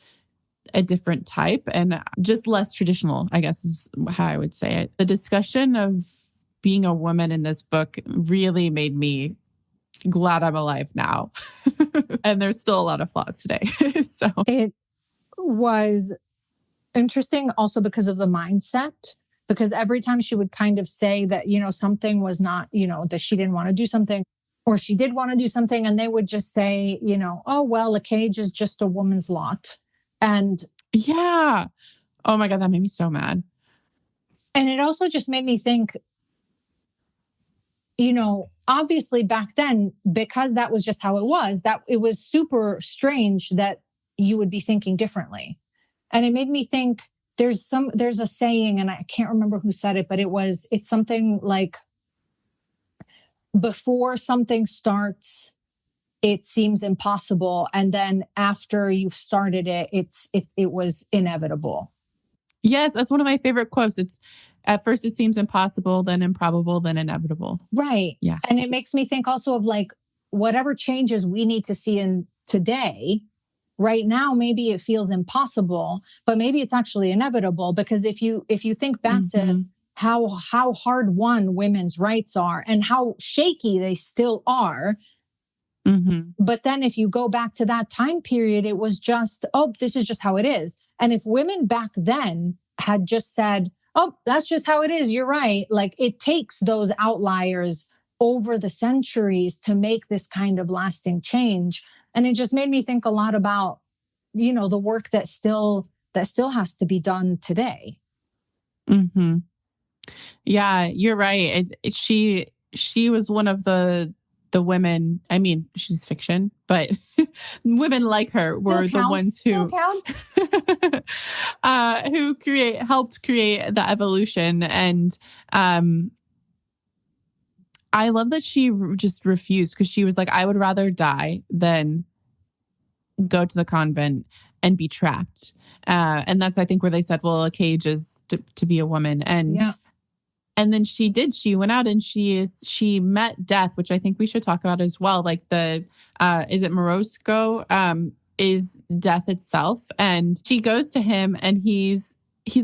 a different type and just less traditional, I guess is how I would say it. The discussion of being a woman in this book really made me glad I'm alive now. And there's still a lot of flaws today. So it was interesting also because of the mindset, because every time she would kind of say that, something was not, that she didn't want to do something, or she did want to do something, and they would just say, oh, well, a cage is just a woman's lot. And yeah. Oh my God, that made me so mad. And it also just made me think, obviously back then, because that was just how it was, that it was super strange that you would be thinking differently. And it made me think there's a saying, and I can't remember who said it, but it's something like, before something starts, it seems impossible. And then after you've started it, it was inevitable. Yes, that's one of my favorite quotes. It's at first it seems impossible, then improbable, then inevitable. Right. Yeah. And it makes me think also of like whatever changes we need to see in today, right now, maybe it feels impossible, but maybe it's actually inevitable. Because if you think back to how hard won women's rights are and how shaky they still are, Mm-hmm. But then if you go back to that time period, it was just, oh, this is just how it is. And if women back then had just said, oh, that's just how it is, you're right. Like, it takes those outliers over the centuries to make this kind of lasting change. And it just made me think a lot about, the work that still has to be done today. Mm-hmm. Yeah, you're right. She was one of the women. I mean, she's fiction, but women like her were the ones who helped create the evolution. And I love that she just refused, because she was like, I would rather die than go to the convent and be trapped. And that's, I think, where they said, well, a cage is to be a woman. And yeah. And then she did. She went out and she met death, which I think we should talk about as well. Like is it Morosco? Is death itself. And she goes to him and he's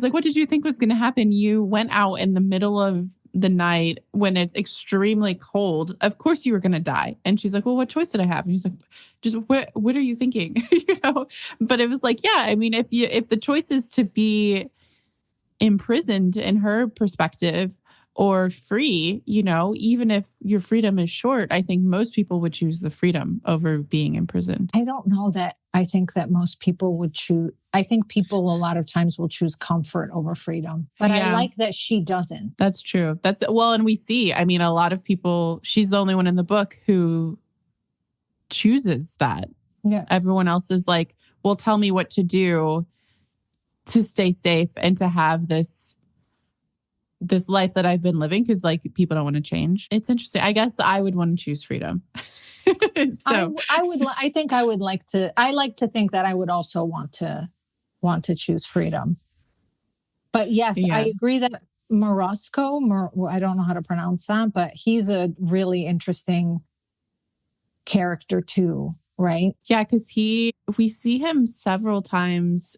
like, what did you think was going to happen? You went out in the middle of the night when it's extremely cold. Of course you were going to die. And she's like, well, what choice did I have? And he's like, just what are you thinking? But it was like, yeah, I mean, if the choice is to be imprisoned in her perspective or free, even if your freedom is short, I think most people would choose the freedom over being imprisoned. I don't know that. I think that most people would choose. I think people a lot of times will choose comfort over freedom, but yeah. I like that she doesn't. That's true. And we see, I mean, a lot of people, she's the only one in the book who chooses that. Yeah. Everyone else is like, well, tell me what to do to stay safe and to have this life that I've been living, because like people don't want to change. It's interesting. I guess I would want to choose freedom. So I like to think that I would also want to choose freedom. But yes, yeah. I agree that Morosco, I don't know how to pronounce that, but he's a really interesting character too, right? Yeah, because we see him several times.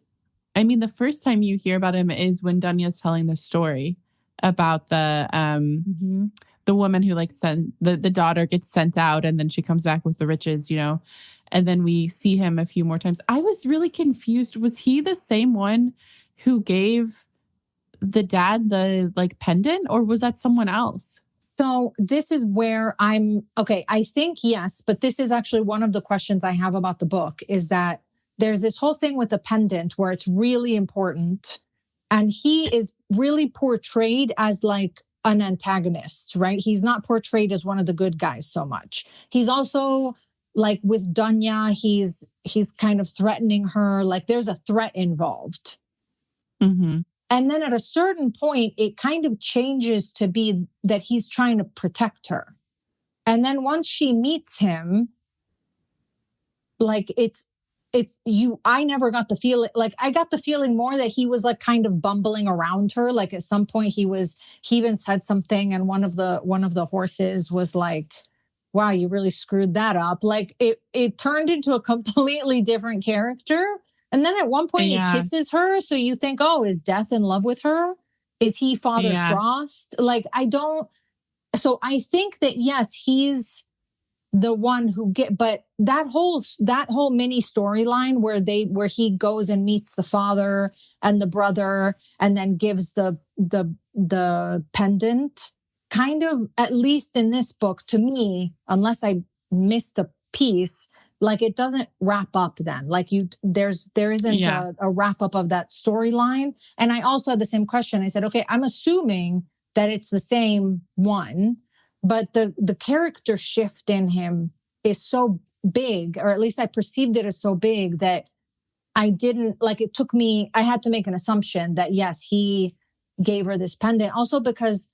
I mean, the first time you hear about him is when Danya's telling the story about the woman who like sent the daughter gets sent out and then she comes back with the riches, and then we see him a few more times. I was really confused. Was he the same one who gave the dad the like pendant, or was that someone else? So this is where I think yes, but this is actually one of the questions I have about the book, is that there's this whole thing with the pendant where it's really important. And he is really portrayed as like an antagonist, right? He's not portrayed as one of the good guys so much. He's also like with Danya, he's kind of threatening her. Like there's a threat involved. Mm-hmm. And then at a certain point, it kind of changes to be that he's trying to protect her. And then once she meets him, like I never got the feeling, like I got the feeling more that he was like kind of bumbling around her. Like at some point he even said something, and one of the horses was like, wow, you really screwed that up. Like it turned into a completely different character. And then at one point he kisses her. So you think, oh, is Death in love with her? Is he Father Frost? Like so I think that yes, he's the one who but that whole mini storyline where he goes and meets the father and the brother and then gives the pendant, kind of, at least in this book, to me, unless I missed a piece, like it doesn't wrap up then. Like there isn't a wrap up of that storyline. And I also had the same question. I said, okay, I'm assuming that it's the same one, but the character shift in him is so big, or at least I perceived it as so big, that I didn't, like, it took me, I had to make an assumption that yes, he gave her this pendant. Also because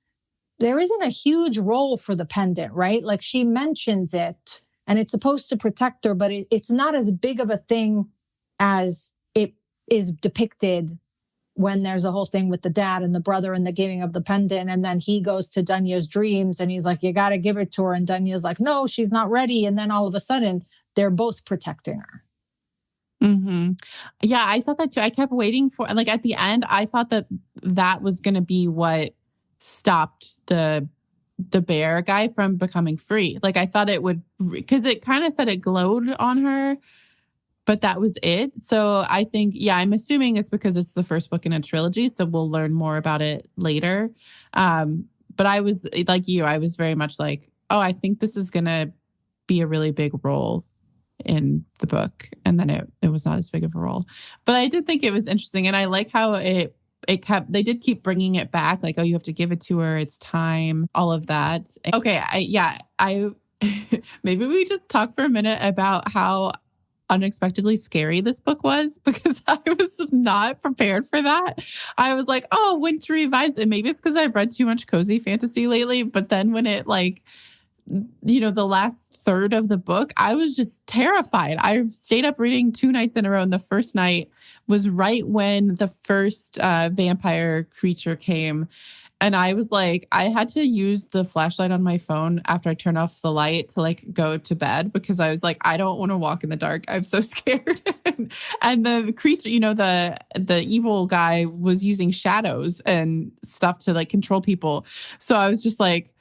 there isn't a huge role for the pendant, right? Like she mentions it and it's supposed to protect her, but it's not as big of a thing as it is depicted when there's a whole thing with the dad and the brother and the giving of the pendant. And then he goes to Danya's dreams and he's like, you got to give it to her. And Danya's like, no, she's not ready. And then all of a sudden they're both protecting her. Mm-hmm. Yeah, I thought that too. I kept waiting for, like at the end, I thought that was going to be what stopped the the bear guy from becoming free. Like I thought it would, because it kind of said it glowed on her, but that was it. So I think, yeah, I'm assuming it's because it's the first book in a trilogy. So we'll learn more about it later. But I was like you, I was very much like, oh, I think this is going to be a really big role in the book. And then it was not as big of a role. But I did think it was interesting. And I like how they did keep bringing it back. Like, oh, you have to give it to her. It's time, all of that. Okay. I maybe we just talk for a minute about how unexpectedly scary this book was, because I was not prepared for that. I was like, oh, wintry vibes. And maybe it's because I've read too much cozy fantasy lately. But then when it the last third of the book, I was just terrified. I stayed up reading 2 nights in a row. And the first night was right when the first vampire creature came. And I was like, I had to use the flashlight on my phone after I turned off the light to go to bed, because I was like, I don't want to walk in the dark. I'm so scared. And the creature, the evil guy was using shadows and stuff to control people. So I was just like,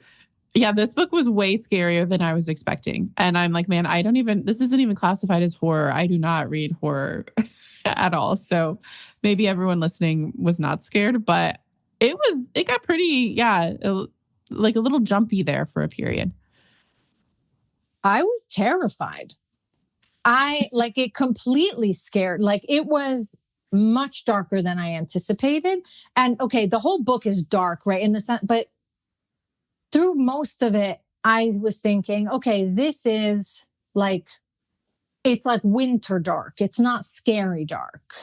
yeah, this book was way scarier than I was expecting. And I'm like, man, this isn't even classified as horror. I do not read horror at all. So maybe everyone listening was not scared, but it got pretty, a little jumpy there for a period. I was terrified. It completely scared. It was much darker than I anticipated. And okay, the whole book is dark, right? In the sense, but through most of it, I was thinking, okay, this is it's like winter dark. It's not scary dark.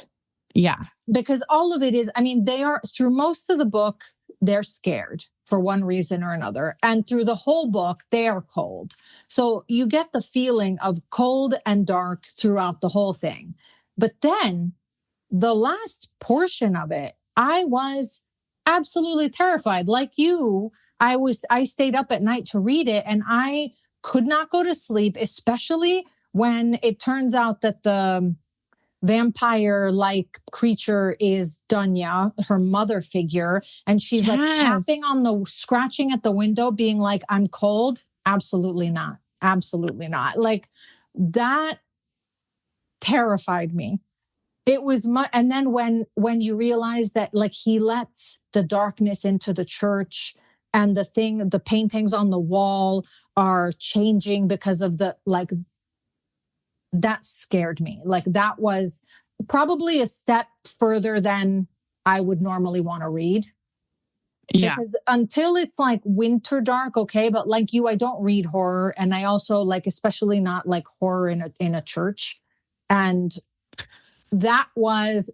Yeah. Because all of it is, they are, through most of the book, they're scared for one reason or another. And through the whole book, they are cold. So you get the feeling of cold and dark throughout the whole thing. But then the last portion of it, I was absolutely terrified. Like you, I stayed up at night to read it, and I could not go to sleep, especially when it turns out that the vampire-like creature is Dunya, her mother figure. And she's scratching at the window, being like, I'm cold. Absolutely not. Absolutely not. That terrified me. It was and then when you realize that he lets the darkness into the church, and the paintings on the wall are changing because of that scared me. That was probably a step further than I would normally want to read. Yeah. Because until it's winter dark, okay, but like you, I don't read horror, and I also especially not horror in a church. And that was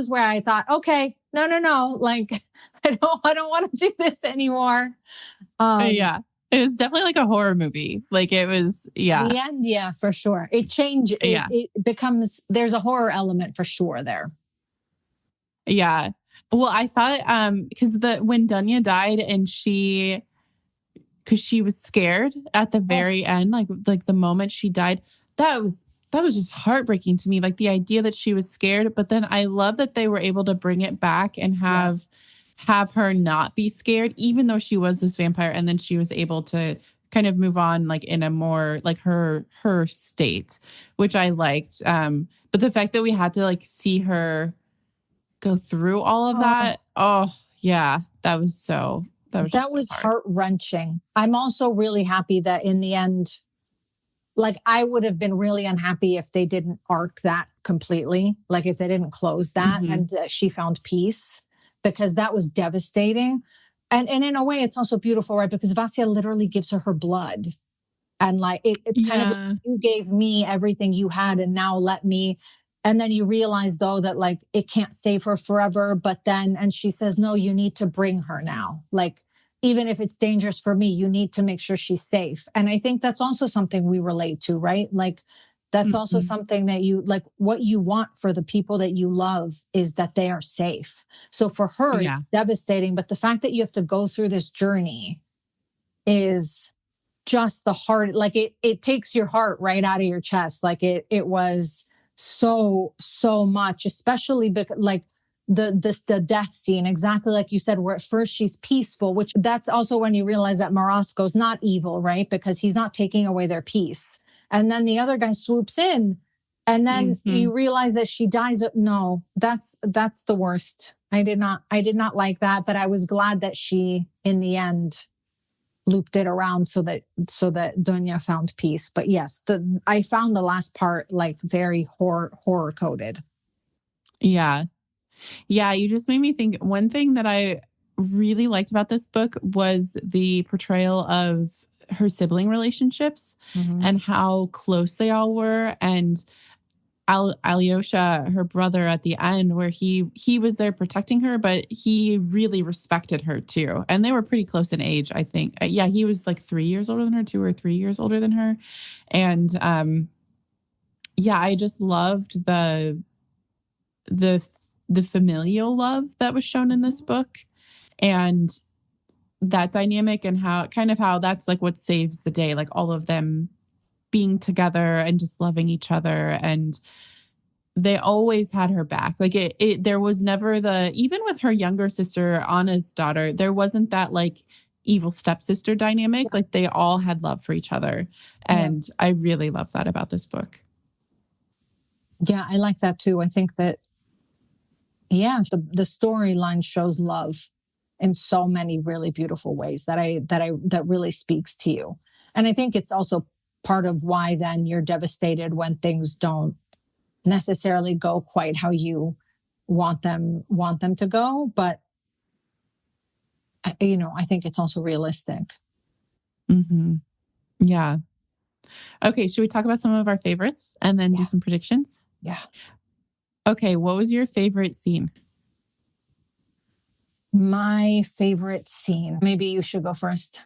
where I thought, okay, no. I don't want to do this anymore. Yeah. It was definitely a horror movie. It was, yeah. The end, yeah, for sure. It changed. It becomes, there's a horror element for sure there. Yeah. Well, I thought, because when Dunya died and because she was scared at the very end, the moment she died, that was just heartbreaking to me. The idea that she was scared, but then I love that they were able to bring it back and have her not be scared, even though she was this vampire. And then she was able to kind of move on in a more her state, which I liked. But the fact that we had to see her go through all of that. Oh yeah, that was heart-wrenching. I'm also really happy that in the end, I would have been really unhappy if they didn't arc that completely. If they didn't close that, mm-hmm. and she found peace, because that was devastating. And in a way, it's also beautiful, right? Because Vasya literally gives her blood. And it's kind of you gave me everything you had, and now let me. And then you realize, though, that it can't save her forever. But then, and she says, no, you need to bring her now. Even if it's dangerous for me, you need to make sure she's safe. And I think that's also something we relate to, right? That's mm-hmm. also something that you what you want for the people that you love is that they are safe. So for her, it's devastating. But the fact that you have to go through this journey is just the heart. It takes your heart right out of your chest. It was so much, especially because the death scene, exactly like you said, where at first she's peaceful, which that's also when you realize that Marasco's not evil, right? Because he's not taking away their peace. And then the other guy swoops in, and then you realize that she dies. No, that's the worst. I did not like that, but I was glad that she, in the end, looped it around so that Dunya found peace. But yes, I found the last part like very horror coded. Yeah. Yeah, you just made me think. One thing that I really liked about this book was the portrayal of her sibling relationships and how close they all were. And Alyosha, her brother, at the end, where he was there protecting her, but he really respected her too. And they were pretty close in age, I think. Yeah, he was like 3 years older than her, 2 or 3 years older than her. And yeah, I just loved the familial love that was shown in this book, and that dynamic, and how that's like what saves the day, like all of them being together and just loving each other. And they always had her back. Like there was never even with her younger sister, Anna's daughter, there wasn't that like evil stepsister dynamic. Like they all had love for each other. And I really love that about this book. Yeah, I like that too. I think that, the storyline shows love in so many really beautiful ways that really speaks to you. And I think it's also part of why then you're devastated when things don't necessarily go quite how you want them to go. But, I think it's also realistic. Yeah. Okay. Should we talk about some of our favorites and then do some predictions? Yeah. Okay. What was your favorite scene? My favorite scene. Maybe you should go first.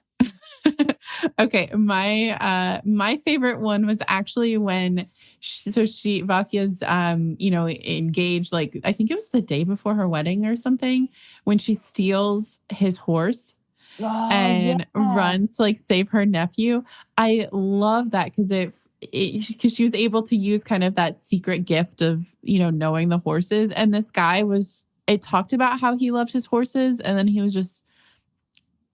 Okay, my favorite one was actually when Vasia's engaged, like I think it was the day before her wedding or something, when she steals his horse and runs to like save her nephew. I love that because she was able to use kind of that secret gift of knowing the horses, and this guy it talked about how he loved his horses, and then he was just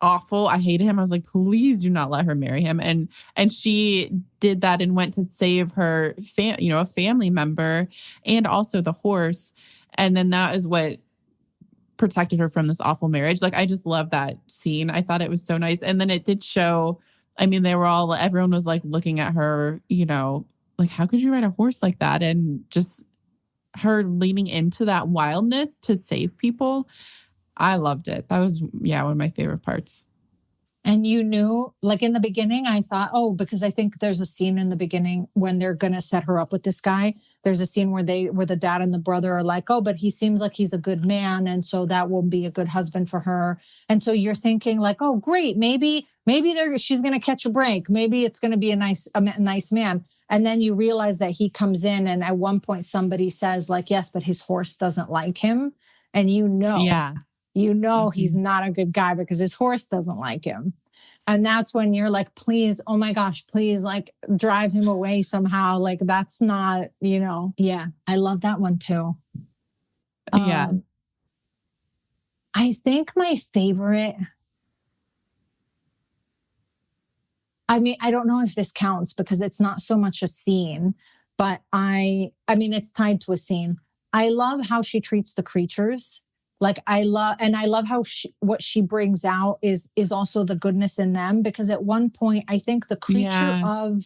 awful. I hated him. I was like, please do not let her marry him. And she did that and went to save her, a family member and also the horse. And then that is what protected her from this awful marriage. Like, I just love that scene. I thought it was so nice. And then it did show, I mean, everyone was like looking at her, like, how could you ride a horse like that? And just her leaning into that wildness to save people. I loved it. That was, one of my favorite parts. And you knew, like in the beginning, I thought, because I think there's a scene in the beginning when they're going to set her up with this guy. There's a scene where the dad and the brother are like, but he seems like he's a good man. And so that will be a good husband for her. And so you're thinking like, oh, great. Maybe she's going to catch a break. Maybe it's going to be a nice man. And then you realize that he comes in, and at one point somebody says like, yes, but his horse doesn't like him. And he's not a good guy because his horse doesn't like him. And that's when you're like, please, oh my gosh, please, like drive him away somehow. Like that's not, I love that one too. Yeah. I think my favorite, I mean, I don't know if this counts because it's not so much a scene, but I mean, it's tied to a scene. I love how she treats the creatures. Like I love how what she brings out is also the goodness in them, because at one point I think the creature of,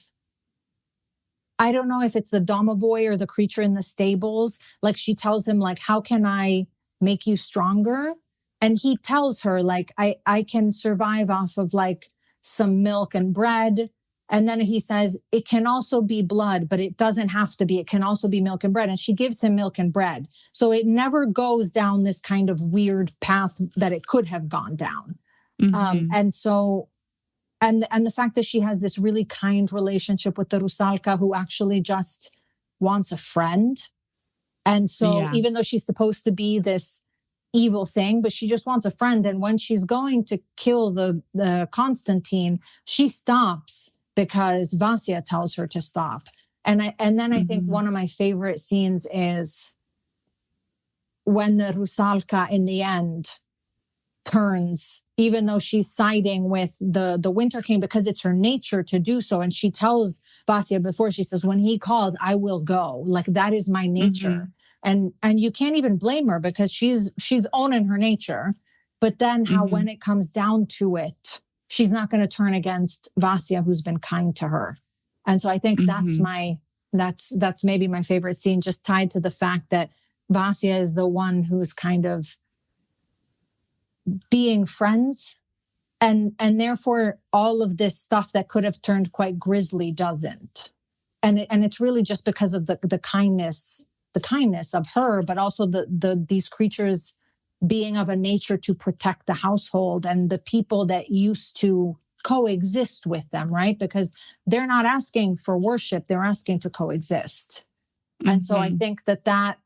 I don't know if it's the domovoi or the creature in the stables, like she tells him like, how can I make you stronger? And he tells her like, I can survive off of like some milk and bread. And then he says, it can also be blood, but it doesn't have to be. It can also be milk and bread. And she gives him milk and bread. So it never goes down this kind of weird path that it could have gone down. And the fact that she has this really kind relationship with the Rusalka, who actually just wants a friend. And so even though she's supposed to be this evil thing, but she just wants a friend. And when she's going to kill the Constantine, she stops because Vasia tells her to stop. And then I think one of my favorite scenes is when the Rusalka in the end turns, even though she's siding with the Winter King because it's her nature to do so. And she tells Vasya before, she says, when he calls, I will go. Like, that is my nature. And you can't even blame her because she's owning her nature. But then how when it comes down to it, she's not going to turn against Vasya, who's been kind to her. And so I think that's maybe my favorite scene, just tied to the fact that Vasya is the one who's kind of being friends, and therefore all of this stuff that could have turned quite grisly doesn't. And it's really just because of the kindness of her, but also these creatures being of a nature to protect the household and the people that used to coexist with them, right? Because they're not asking for worship, they're asking to coexist. And so I think that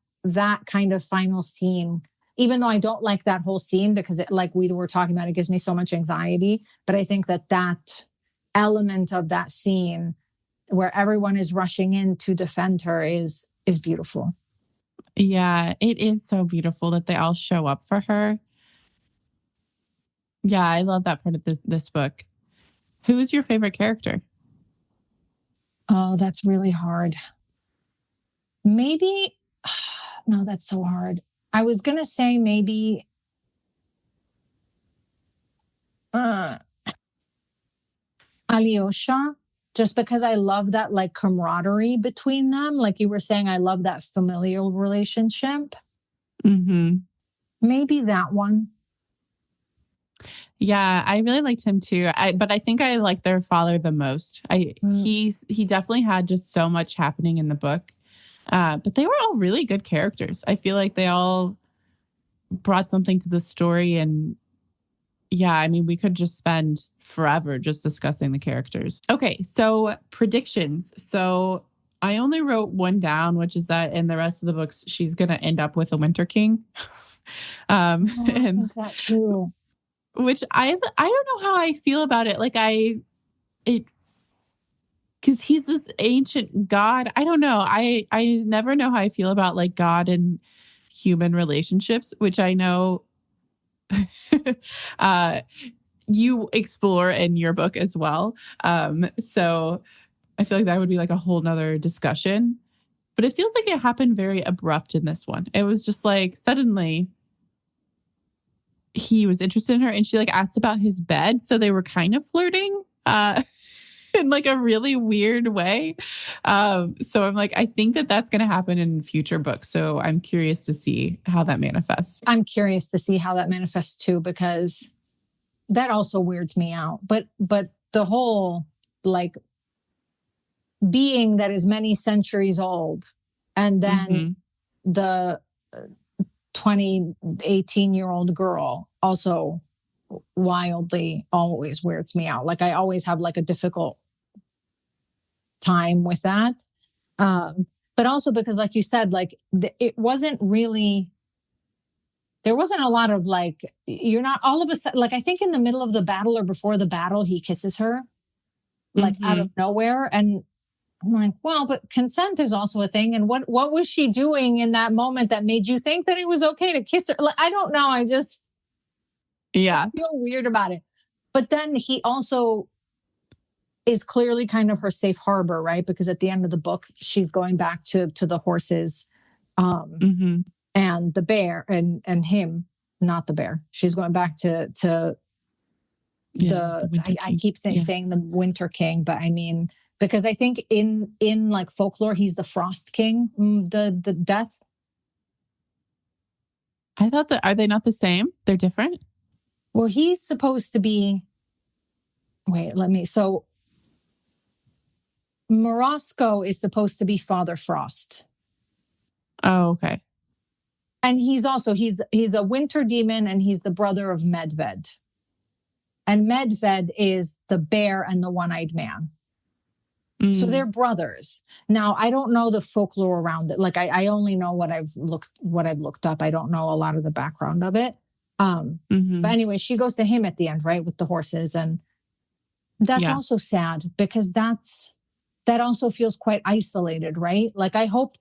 kind of final scene, even though I don't like that whole scene because it, like we were talking about, it gives me so much anxiety, but I think that element of that scene where everyone is rushing in to defend her is beautiful. Yeah, it is so beautiful that they all show up for her. Yeah, I love that part of this book. Who is your favorite character? Oh, that's really hard. Maybe, no, that's so hard. I was going to say maybe Alyosha, just because I love that like camaraderie between them. Like you were saying, I love that familial relationship. Maybe that one. Yeah, I really liked him too. But I think I like their father the most. He definitely had just so much happening in the book. But they were all really good characters. I feel like they all brought something to the story. And yeah, I mean, we could just spend forever just discussing the characters. Okay, so predictions. So I only wrote one down, which is that in the rest of the books, she's going to end up with a Winter King. I think that too. Which I don't know how I feel about it. Like because he's this ancient god. I don't know. I never know how I feel about like God and human relationships, which I know you explore in your book as well. So I feel like that would be like a whole nother discussion. But it feels like it happened very abrupt in this one. It was just like suddenly he was interested in her and she like asked about his bed. So they were kind of flirting in like a really weird way. So I'm like, I think that's going to happen in future books. So I'm curious to see how that manifests. I'm curious to see how that manifests too, because that also weirds me out. But the whole like being that is many centuries old and then the 18-year-old girl also wildly always weirds me out. Like I always have like a difficult time with that. But also because like you said, like it wasn't really, there wasn't a lot of like, you're not all of a sudden, like I think in the middle of the battle or before the battle, he kisses her like out of nowhere. And I'm like, well, but consent is also a thing. And what was she doing in that moment that made you think that it was okay to kiss her? Like, I don't know. I feel weird about it. But then he also is clearly kind of her safe harbor, right? Because at the end of the book, she's going back to the horses and the bear and him, not the bear. She's going back to I keep saying the Winter King, but I mean, because I think in like folklore, he's the Frost King, the death. I thought that, are they not the same? They're different? Well, he's supposed to be, so Morosco is supposed to be Father Frost. Oh, okay. And he's a winter demon and he's the brother of Medved. And Medved is the bear and the one-eyed man. So they're brothers. Now, I don't know the folklore around it. Like I only know what I've looked up. I don't know a lot of the background of it. But anyway, she goes to him at the end, right? With the horses. And that's also sad because that also feels quite isolated, right? Like I hope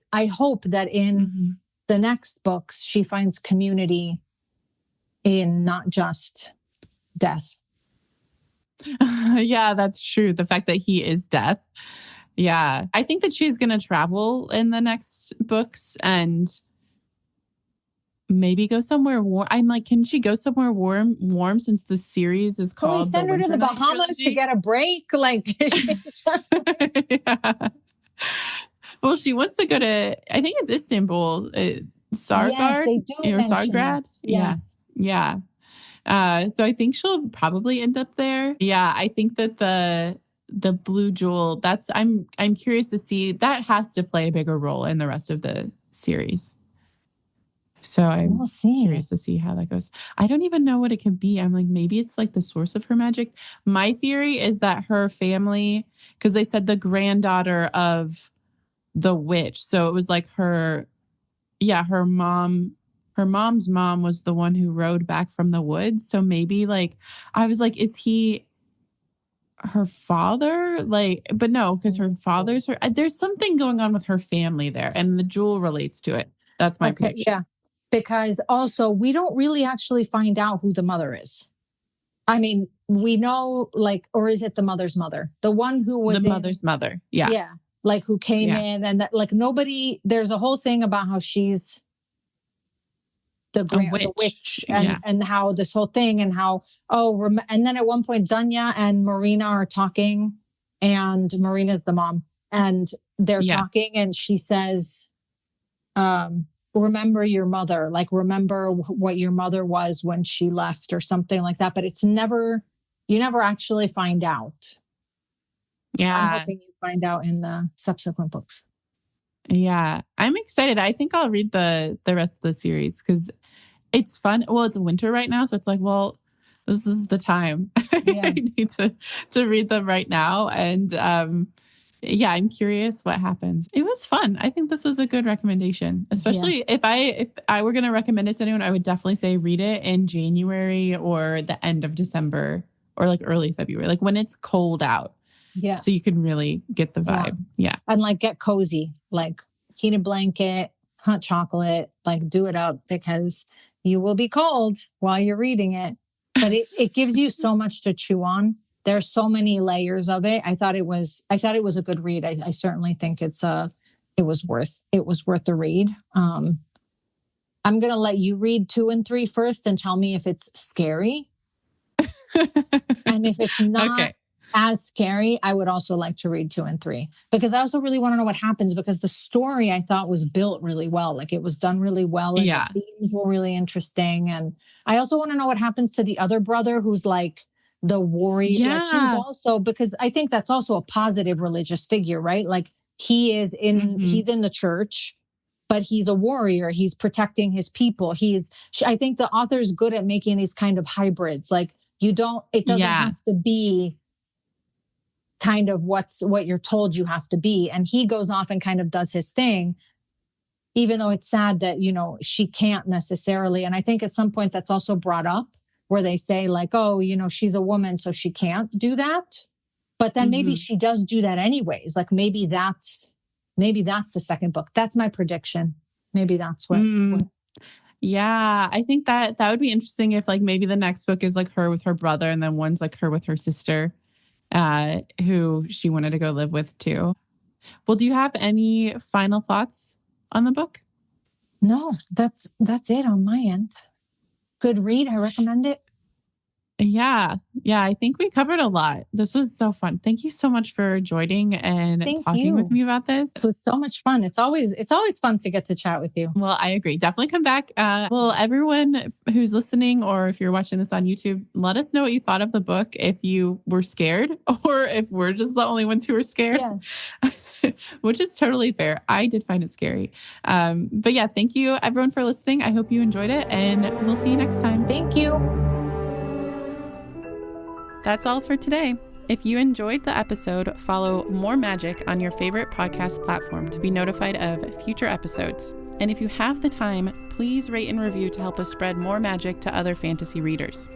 that in the next books, she finds community in not just death. Yeah, that's true. The fact that he is death. Yeah. I think that she's going to travel in the next books and maybe go somewhere warm. I'm like, can she go somewhere warm since the series is called Can we send her to the Bahamas to get a break? Like, yeah. Well, she wants to go to, I think it's Istanbul, Sargard, yes, they do or Sargrad. Yes. Yeah. So I think she'll probably end up there. Yeah. I think that the Blue Jewel, I'm curious to see, that has to play a bigger role in the rest of the series. So I'm curious to see how that goes. I don't even know what it could be. I'm like, maybe it's like the source of her magic. My theory is that her family, because they said the granddaughter of the witch. So it was like her mom's mom was the one who rode back from the woods. So maybe like, I was like, is he her father? Like, but no, because her father's there's something going on with her family there, and the jewel relates to it. That's my prediction. Yeah. Because also we don't really actually find out who the mother is. I mean, we know like, or is it the mother's mother? The one who was the mother's mother. Yeah. Yeah. Like who came in and that like nobody, there's a whole thing about how she's the witch and how this whole thing and how, and then at one point Dunya and Marina are talking and Marina's the mom and they're talking and she says, remember your mother, like remember what your mother was when she left or something like that. But you never actually find out. Yeah. So I'm hoping you find out in the subsequent books. Yeah. I'm excited. I think I'll read the rest of the series because it's fun. Well, it's winter right now. So it's like, well, this is the time. I need to read them right now. And I'm curious what happens. It was fun. I think this was a good recommendation, especially if I were going to recommend it to anyone, I would definitely say read it in January or the end of December or like early February, like when it's cold out. Yeah. So you can really get the vibe. Yeah. And like get cozy, like heat a blanket, hot chocolate, like do it up because you will be cold while you're reading it. But it gives you so much to chew on. There's so many layers of it. I thought it was a good read. I certainly think it was worth the read. I'm going to let you read 2 and 3 first and tell me if it's scary. And if it's not as scary, I would also like to read 2 and 3 because I also really want to know what happens because the story I thought was built really well. Like it was done really well. And the themes were really interesting. And I also want to know what happens to the other brother who's like the warrior. Yeah. Like she's also, because I think that's also a positive religious figure, right? Like he's in the church, but he's a warrior. He's protecting his people. I think the author's good at making these kind of hybrids. Like it doesn't have to be kind of what you're told you have to be. And he goes off and kind of does his thing, even though it's sad that, she can't necessarily. And I think at some point that's also brought up where they say like, oh, she's a woman, so she can't do that. But then maybe she does do that anyways. Like maybe that's the second book. That's my prediction. Maybe that's what. Yeah, I think that would be interesting if like maybe the next book is like her with her brother and then one's like her with her sister. Who she wanted to go live with too. Well, do you have any final thoughts on the book? No, that's it on my end. Good read. I recommend it. Yeah. I think we covered a lot. This was so fun. Thank you so much for joining and talking with me about this. This was so much fun. It's always fun to get to chat with you. Well, I agree. Definitely come back. Well, everyone who's listening or if you're watching this on YouTube, let us know what you thought of the book. If you were scared or if we're just the only ones who were scared, which is totally fair. I did find it scary. But yeah, thank you everyone for listening. I hope you enjoyed it and we'll see you next time. Thank you. That's all for today. If you enjoyed the episode, follow More Magic on your favorite podcast platform to be notified of future episodes. And if you have the time, please rate and review to help us spread more magic to other fantasy readers.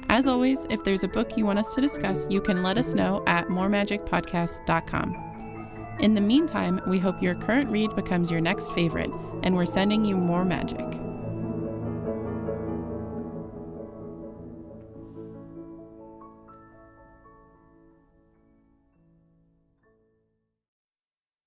As always, if there's a book you want us to discuss, you can let us know at moremagicpodcast.com. In the meantime, we hope your current read becomes your next favorite, and we're sending you more magic.